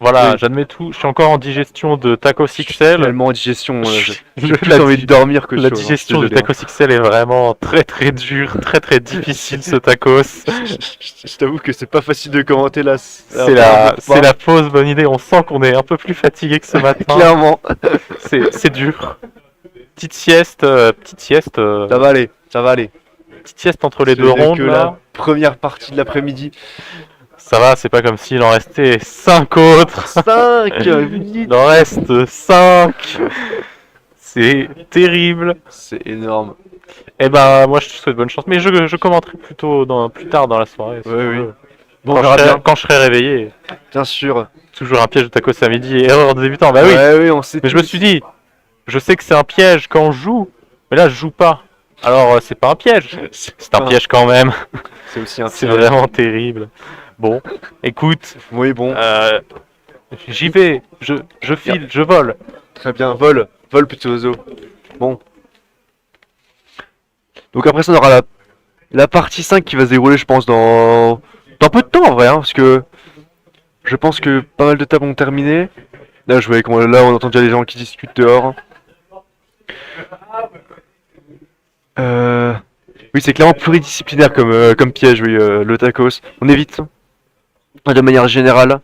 Voilà, Oui, j'admets tout. Je suis encore en digestion de Tacos je suis XL. tellement en digestion, là, j'ai plus La, envie de dormir que la chose, hein, je suis digestion du désolé. Hein. tacos XL est vraiment très très dure, très très difficile ce tacos. Je t'avoue que c'est pas facile de commenter là, C'est après un bon c'est repas. la fausse bonne idée. On sent qu'on est un peu plus fatigué que ce matin. Clairement, C'est dur. Petite sieste, ça va aller, ça va aller. petite sieste entre les Ce deux n'est rondes que là. la première partie de l'après-midi. Ça va, c'est pas comme s'il en restait 5 autres. 5 Il en reste 5. C'est terrible. C'est énorme. Eh ben, moi je te souhaite bonne chance. Mais je commenterai plutôt plus tard dans la soirée. si Oui, tu oui. veux. Bon, on Quand, verra bien. quand je serai réveillé. Bien sûr. Toujours un piège de tacos à midi. Erreur de débutant. Bah oui. Ouais, oui, on sait Mais je me tous. suis dit, je sais que c'est un piège quand je joue. Mais là, je joue pas. Alors, c'est pas un piège. C'est un pas- piège quand même. C'est aussi un C'est piège. vraiment terrible. Bon, écoute, Oui, bon, j'y vais. Je file, je vole. très bien. Vol, vol petit oiseau. Bon. Donc après ça, on aura la partie 5 qui va se dérouler, je pense, dans peu de temps en vrai, hein, parce que je pense que pas mal de tables ont terminé. Là, là, on entend déjà les gens qui discutent dehors. Oui, c'est clairement pluridisciplinaire comme piège, oui, le tacos. On évite, de manière générale.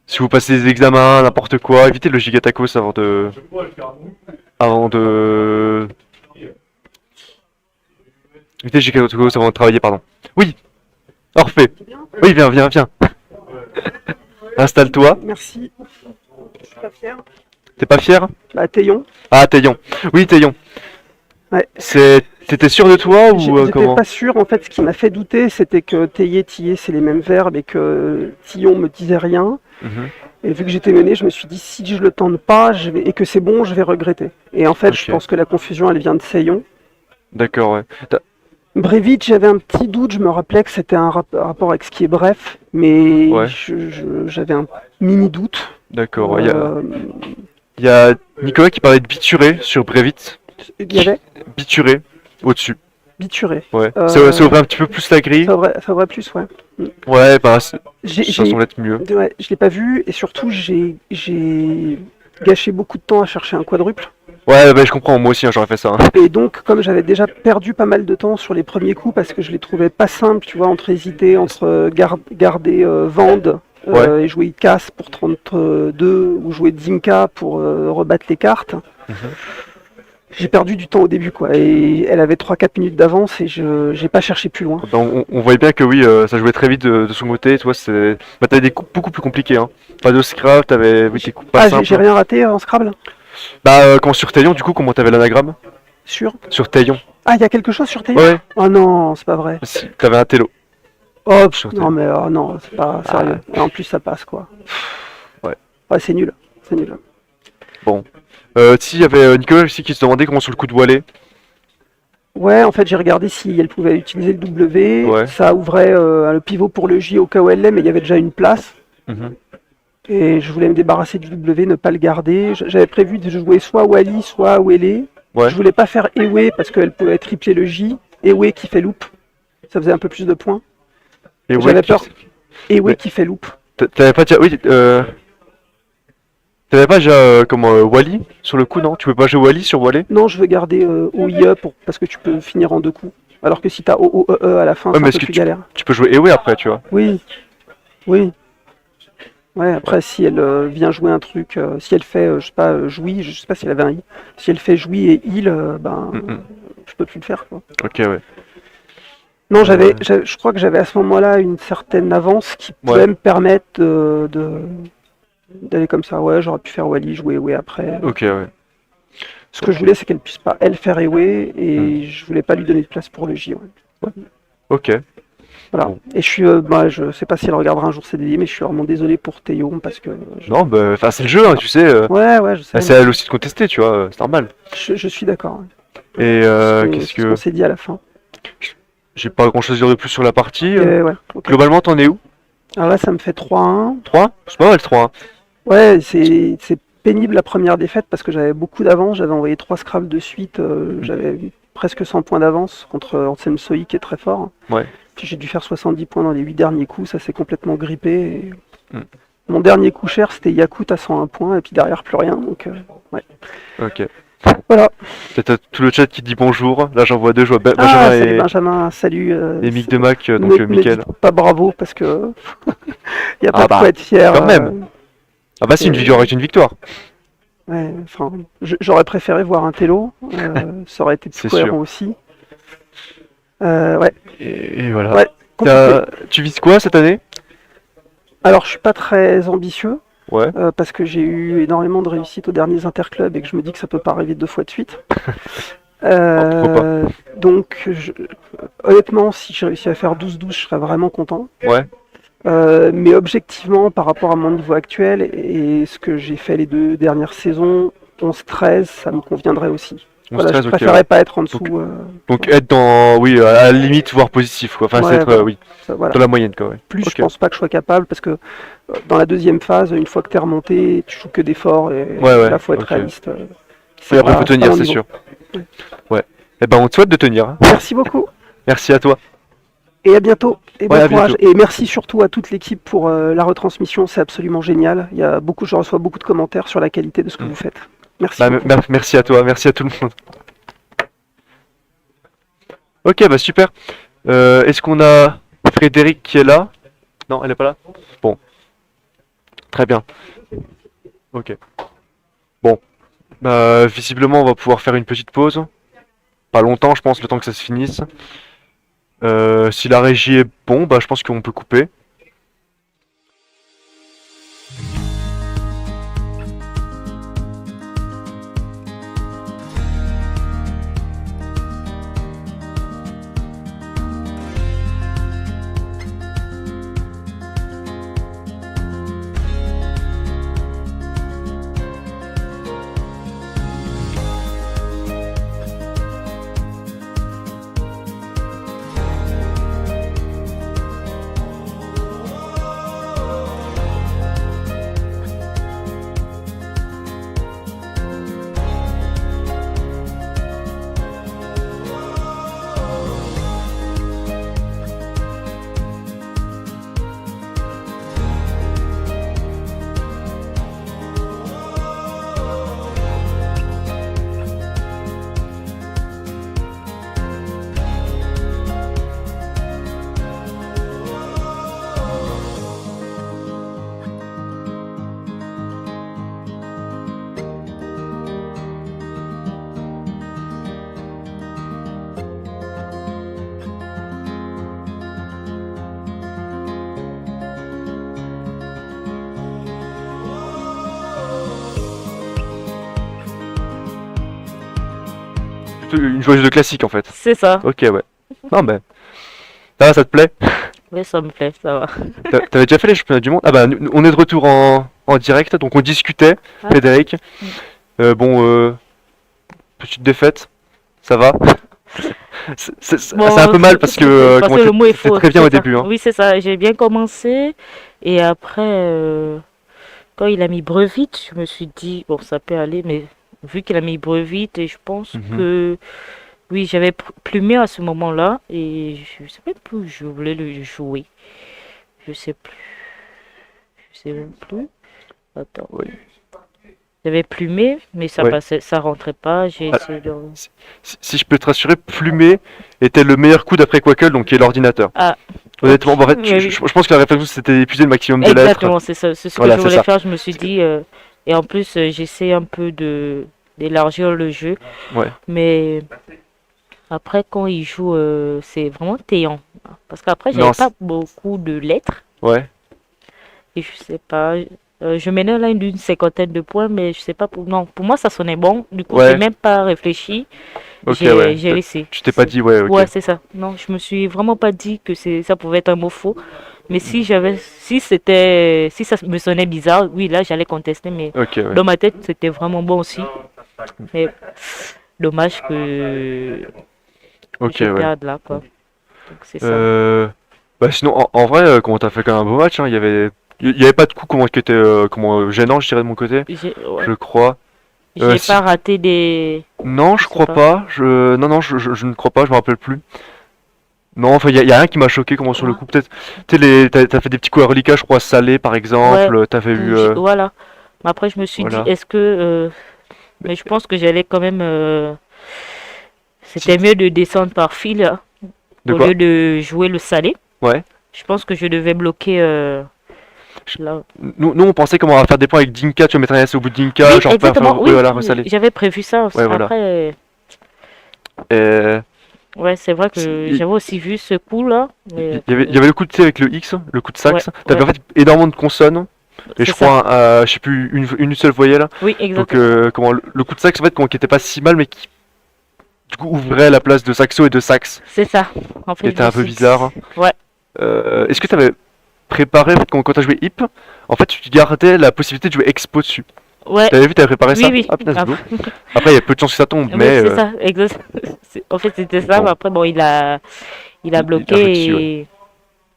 Si vous passez des examens, n'importe quoi, évitez le giga tacos avant de, évitez le giga tacos avant de travailler, pardon. Oui, Orphée. Oui, viens, viens, viens. Installe-toi. Merci. Je suis pas fière. T'es pas fier? Bah, Théon. Ah, Taillon. Oui, Taillon. Ouais. T'étais sûr de toi ou J'étais comment? pas sûr. En fait, ce qui m'a fait douter, c'était que tiller, tiller, c'est les mêmes verbes et que tillon me disait rien. Mhm. Et vu que j'étais mené, je me suis dit, si je le tente pas et que c'est bon, je vais regretter. Et en fait, Ok. je pense que la confusion, elle vient de Seyon. D'accord, ouais. Brevich, j'avais un petit doute. Je me rappelais que c'était un rapport avec ce qui est bref. Mais Ouais. j'avais un mini doute. D'accord, ouais. Euh, Il y a Nicolas qui parlait de bituré sur Brevit. Il y avait Bituré, au-dessus. bituré. Ouais. Euh, Ça ouvrait un petit peu plus la grille. Ça aurait plus, ouais. Ouais, bah, J'ai- ça j'ai- semble être mieux. Ouais, je l'ai pas vu et surtout j'ai gâché beaucoup de temps à chercher un quadruple. Ouais, bah, je comprends, moi aussi, hein, j'aurais fait ça. Hein. Et donc, comme j'avais déjà perdu pas mal de temps sur les premiers coups parce que je les trouvais pas simples, tu vois, entre hésiter, entre garder Vande et jouer casse pour 32 ou jouer Zinka pour rebattre les cartes. Mhm. J'ai perdu du temps au début, quoi. Et elle avait 3-4 minutes d'avance et j'ai pas cherché plus loin. Bah, on voyait bien que oui, ça jouait très vite de son côté. Toi, bah, t'avais des coups beaucoup plus compliqués. Hein. Pas de scrap, t'avais oui, des coups pas Ah, simples. j'ai rien raté en Scrabble? Bah, quand sur Taillon, du coup, comment t'avais l'anagramme? Sûr? Sur Taillon. Ah, il y a quelque chose sur tes... Ouais, Oh non, c'est pas vrai. si, t'avais un télo. Oh, Sur non, mais non, c'est pas sérieux. Et en plus, ça passe, quoi. Ouais. Ouais, c'est nul. C'est nul. Si, il y avait Nicolas aussi qui se demandait comment sur le coup de voilée. Ouais, en fait, j'ai regardé si elle pouvait utiliser le W. Ouais. Ça ouvrait le pivot pour le J au cas où elle l'est, mais il y avait déjà une place. Mhm. Et je voulais me débarrasser du W, ne pas le garder. J'avais prévu de jouer soit Wally, soit Wele. Ouais. Je voulais pas faire Ewe parce qu'elle pouvait tripler le J. Ewe qui fait loop. Ça faisait un peu plus de points. Et J'avais ouais, peur. Ewe Mais- qui fait loop. T'avais pas déjà. Oui, t'avais pas déjà Wally sur le coup, non? Tu peux pas jouer Wally sur Wally? Non, je veux garder OIE parce que tu peux finir en 2 coups. Alors que si t'as OOEE à la fin, Ouais, c'est mais un est-ce peu que plus galère. Tu peux jouer Ewe après, tu vois. Oui, oui. Ouais, après, si elle vient jouer un truc, si elle fait, je sais pas, Jouy, je sais pas si elle avait un I. Si elle fait Jouy et Heal, Mhm. je peux plus le faire, quoi. Ok, ouais. Non, je crois que j'avais à ce moment-là une certaine avance qui pouvait Ouais. me permettre d'aller comme ça. Ouais, j'aurais pu faire Wally, jouer Ewe après. Ok, ouais. Ce que je voulais, c'est qu'elle puisse pas, elle, faire Ewe, et Hmm. je voulais pas lui donner de place pour le J. Ouais. Ok. Voilà. Bon. Et je sais pas si elle regardera un jour ces dédiés, mais je suis vraiment désolé pour Théo parce que. Non, bah, enfin, c'est le jeu, hein, tu sais. Ouais, je sais. C'est à elle aussi de contester, tu vois, c'est normal. Je suis d'accord. Ouais. Et C'est qu'est-ce ce que. qu'on s'est dit à la fin. J'ai pas grand chose à dire de plus sur la partie. Ouais, ok. Globalement, t'en es où? Alors là, ça me fait 3-1. 3? C'est pas mal, 3. Ouais, c'est pénible la première défaite parce que j'avais beaucoup d'avance, j'avais envoyé 3 scrabbles de suite, j'avais presque 100 points d'avance contre Ansem Sohi qui est très fort. Ouais. Puis j'ai dû faire 70 points dans les 8 derniers coups, ça s'est complètement grippé. Et Mm. mon dernier coup cher c'était Yakut à 101 points et puis derrière plus rien. Donc ouais. Ok. Voilà. Peut-être tout le chat qui dit bonjour. Là, j'en vois deux. Je vois Ah, Benjamin salut Benjamin, salut. et Mick de Mac, donc Mickaël. dites pas bravo parce que il n'y a pas Ah de bah, quoi être fier. quand même. Ah bah, c'est une victoire avec une victoire. Ouais, enfin, j'aurais préféré voir un télo, ça aurait été plus C'est cohérent sûr. aussi. Ouais, Et voilà. ouais, compliqué. Tu vises quoi cette année? Alors, je suis pas très ambitieux, Ouais. parce que j'ai eu énormément de réussite aux derniers interclubs et que je me dis que ça peut pas arriver 2 fois de suite. pourquoi Donc, honnêtement, si je réussis à faire 12-12, je serais vraiment content. Ouais. Mais objectivement, par rapport à mon niveau actuel et ce que j'ai fait les 2 dernières saisons, 11-13, ça me conviendrait aussi. Voilà, 11-13, je ok, préférerais ouais. pas être en dessous. Donc être dans, oui, à la limite, voire positif, quoi. Enfin, Ouais, c'est être, voilà. oui, Voilà. dans la moyenne, quoi, ouais. Plus Ok. je pense pas que je sois capable parce que dans la deuxième phase, une fois que t'es remonté, tu joues que des forts et Ouais, là faut être ok. réaliste. Et après, pas- faut c'est pas tenir, mon c'est niveau. sûr. Ouais. Eh ben, on te souhaite de tenir, hein. Merci beaucoup Merci à toi. et à bientôt et bon Ouais, à courage et merci surtout à toute l'équipe pour la retransmission, c'est absolument génial. Il y a beaucoup, je reçois beaucoup de commentaires sur la qualité de ce que vous faites. Merci. Bah, beaucoup. merci à toi, merci à tout le monde. Ok, bah super. Est-ce qu'on a Frédéric qui est là? Non, elle est pas là? Bon. Très bien. Ok. Bon. Bah, visiblement, on va pouvoir faire une petite pause. Pas longtemps, je pense, le temps que ça se finisse. Si la régie est bon, bah, je pense qu'on peut couper. Plutôt une joueuse de classique en fait. C'est ça. Ok, ouais. Non, mais. Ça te plaît? Oui, ça me plaît, ça va. T'avais déjà fait les championnats du monde? Ah bah, on est de retour en direct, donc on discutait, Ah. Frédéric. Petite défaite, ça va? C'est Bon, un peu mal parce que, parce comment que le mot est c'était faux. très bien c'est au ça. début, hein. Oui, c'est ça. J'ai bien commencé. Et après, quand il a mis Brevit, je me suis dit, bon, ça peut aller, mais vu qu'il a mis Brevit, et je pense Mhm. que, oui, j'avais plumé à ce moment-là. Et je sais même plus où je voulais le jouer. Je sais plus. Je sais même plus. Attends. Oui. J'avais plumé, mais ça Ouais. passait, ça rentrait pas. J'ai Ah. essayé de... Si je peux te rassurer, Plumé était le meilleur coup d'après Quackle, donc qui est l'ordinateur. Ah. Honnêtement, bon, en fait, Oui, oui. je pense que la réflexion c'était d'épuiser le maximum de lettres. Exactement, c'est ça, c'est ce Voilà, que je c'est voulais ça. faire. Je me suis dit, et en plus, j'essaie un peu d'élargir le jeu. Ouais. Mais après, quand il joue, c'est vraiment téant. Parce qu'après, Non, j'avais pas beaucoup de lettres. Ouais. Et je sais pas. Je menais là d'une 50aine de points, mais je sais pas. Non, pour moi, ça sonnait bon. Du coup, Ouais. j'ai même pas réfléchi. Ok, j'ai ouais. j'ai laissé. Tu t'es pas dit, ouais, ok. Ouais, c'est ça. Non, je me suis vraiment pas dit que ça pouvait être un mot faux. Mais si ça me sonnait bizarre, oui, là, j'allais contester. Mais Ok, ouais. dans ma tête, c'était vraiment bon aussi. Mais dommage que Ok, je ouais. perde là, quoi. Donc c'est ça. Bah sinon, en vrai, comment t'as fait quand même un beau match, hein. Il y avait Il y avait pas de coup qui était gênant, je dirais de mon côté, Ouais. je crois. J'ai Si- pas raté des. Non, je Je sais crois pas. pas. Non, je ne crois pas, je me rappelle plus. Non, enfin, y a rien qui m'a choqué, comment sur le Ouais. coup, peut-être. Tu sais, t'as fait des petits coups à reliquat, je crois, salés, par exemple. T'avais eu. Voilà. Mais après, je me suis Voilà. dit, est-ce que. Mais je pense que j'allais quand même. C'était mieux de descendre par fil hein, De au quoi? lieu de jouer le salé. Ouais. Je pense que je devais bloquer. Là. Nous, on pensait comment on va faire des points avec Dinka, tu vas mettre un S au bout de Dinka, Oui, genre faire, exactement. oui, Oui, voilà, resaler. j'avais prévu ça. Ouais, voilà. Après, Euh, ouais, c'est vrai que il- j'avais aussi vu ce coup-là. Mais, il y avait le coup de, tu sais, avec le X, le coup de sax. Ouais, T'avais ouais. en fait énormément de consonnes. Et je c'est ça. crois, je sais plus, une seule voyelle. Oui, Donc, exactement. comment, le coup de sax, en fait, qui était pas si mal, mais qui, du coup, ouvrait la place de saxo et de sax. C'est ça. En fait, Qui était un peu bizarre. Ouais. Est-ce que t'avais préparé, en fait, quand t'as joué Hip, en fait, tu gardais la possibilité de jouer Expo dessus. Ouais. T'avais vu, t'avais préparé Oui, ça? oui. Ah putain, c'est Ah, beau. Après, il y a peu de chances que ça tombe, oui, mais c'est ça. En fait, c'était ça. Bon. Mais après, bon, il a bloqué. joué dessus, ouais. Et...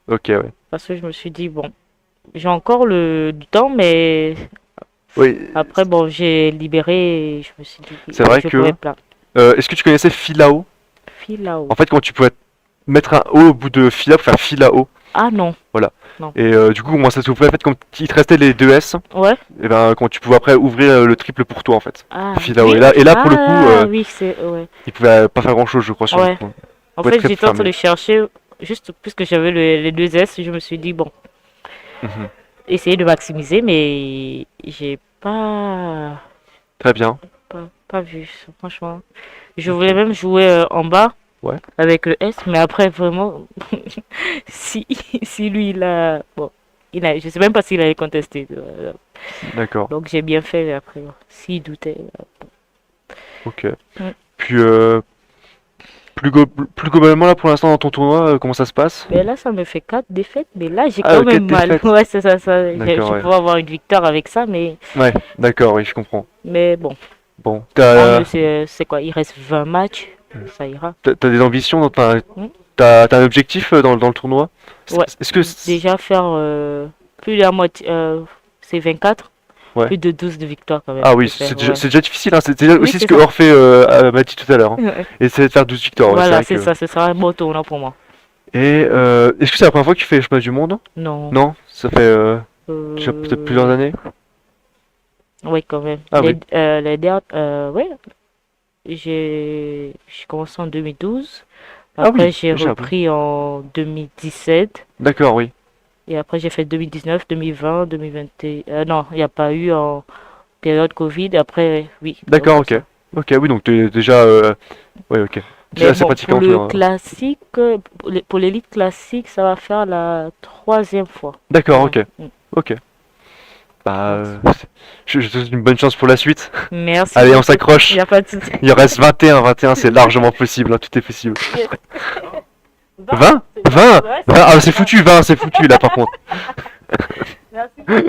ok, ouais. Parce que je me suis dit, bon, j'ai encore du temps, mais Oui. après, bon, j'ai libéré et je me suis dit, C'est vrai je que- pourrais pas. Est-ce que tu connaissais Filao? Fil là-haut. En fait, quand tu pouvais mettre un O au bout de Fila pour faire Filao. Ah non. Et du coup, moi, ça s'ouvrait, en fait, quand il te restait les deux S, Ouais. et ben, quand tu pouvais après ouvrir le triple pour toi, en fait. Ah, Filao. oui. Et là, pour le coup, Ah, oui, c'est. Ouais. il pouvait pas faire grand chose, je crois, sur Ouais. le coup. En Ouais, fait, très j'étais en train fermé. de chercher, juste puisque j'avais les deux S, je me suis dit, bon, Mhm. essayer de maximiser, mais j'ai pas. Très bien. Pas vu, ça, franchement. Je voulais même jouer en bas Ouais. avec le S, mais après, vraiment, si, si lui, il a. Bon, je sais même pas s'il avait contesté. D'accord. Donc j'ai bien fait après. S'il doutait. Ok. Ouais. Puis, plus globalement, là, pour l'instant, dans ton tournoi, comment ça se passe? Mais là, ça me fait 4 défaites, mais là, j'ai Ah, quand même 4 mal. défaites. Ouais, c'est ça. Je D'accord, ouais. pourrais avoir une victoire avec ça, Ouais, d'accord, oui, je comprends. mais bon. Bon, C'est quoi? Il reste 20 matchs, ça ira. t'as des ambitions, Hmm. t'as un objectif dans le tournoi? Ouais. Est-ce que Déjà faire plus de la moitié, c'est 24, Ouais. plus de 12 de victoires quand même. Ah oui, faut faire, c'est déjà difficile, hein. C'est déjà Oui, aussi ce c'est que ça. Orphée m'a dit tout à l'heure, hein. Ouais. Essayer de faire 12 victoires, ouais, Voilà, vrai c'est que- ça, ce sera un beau tournoi pour moi. Et est-ce que c'est la première fois que tu fais les championnats du monde? Non. Non? Ça fait déjà peut-être plusieurs années? Oui, quand même. Ah oui. Les ouais. J'ai commencé en 2012. Ah Après, oui, j'ai déjà un peu. repris en 2017. D'accord, oui. Et après, j'ai fait 2019, 2020, 2021. Non, il n'y a pas eu en période Covid. Après, oui. D'accord, donc, ok. Ok, oui, donc t'es déjà... ouais, ok. C'est Mais assez bon, pratiquant, pour le toi. classique, pour l'élite classique, ça va faire la 3e fois. D'accord, ok. Mm. Ok. Bah, je te souhaite une bonne chance pour la suite. Merci. Allez, on beaucoup. s'accroche. Il n'y a pas de souci. Il en reste 21, c'est largement possible, hein, tout est possible. 20? 20? Ouais, 20? Ah, c'est foutu, 20, c'est foutu, là, par contre. Merci beaucoup.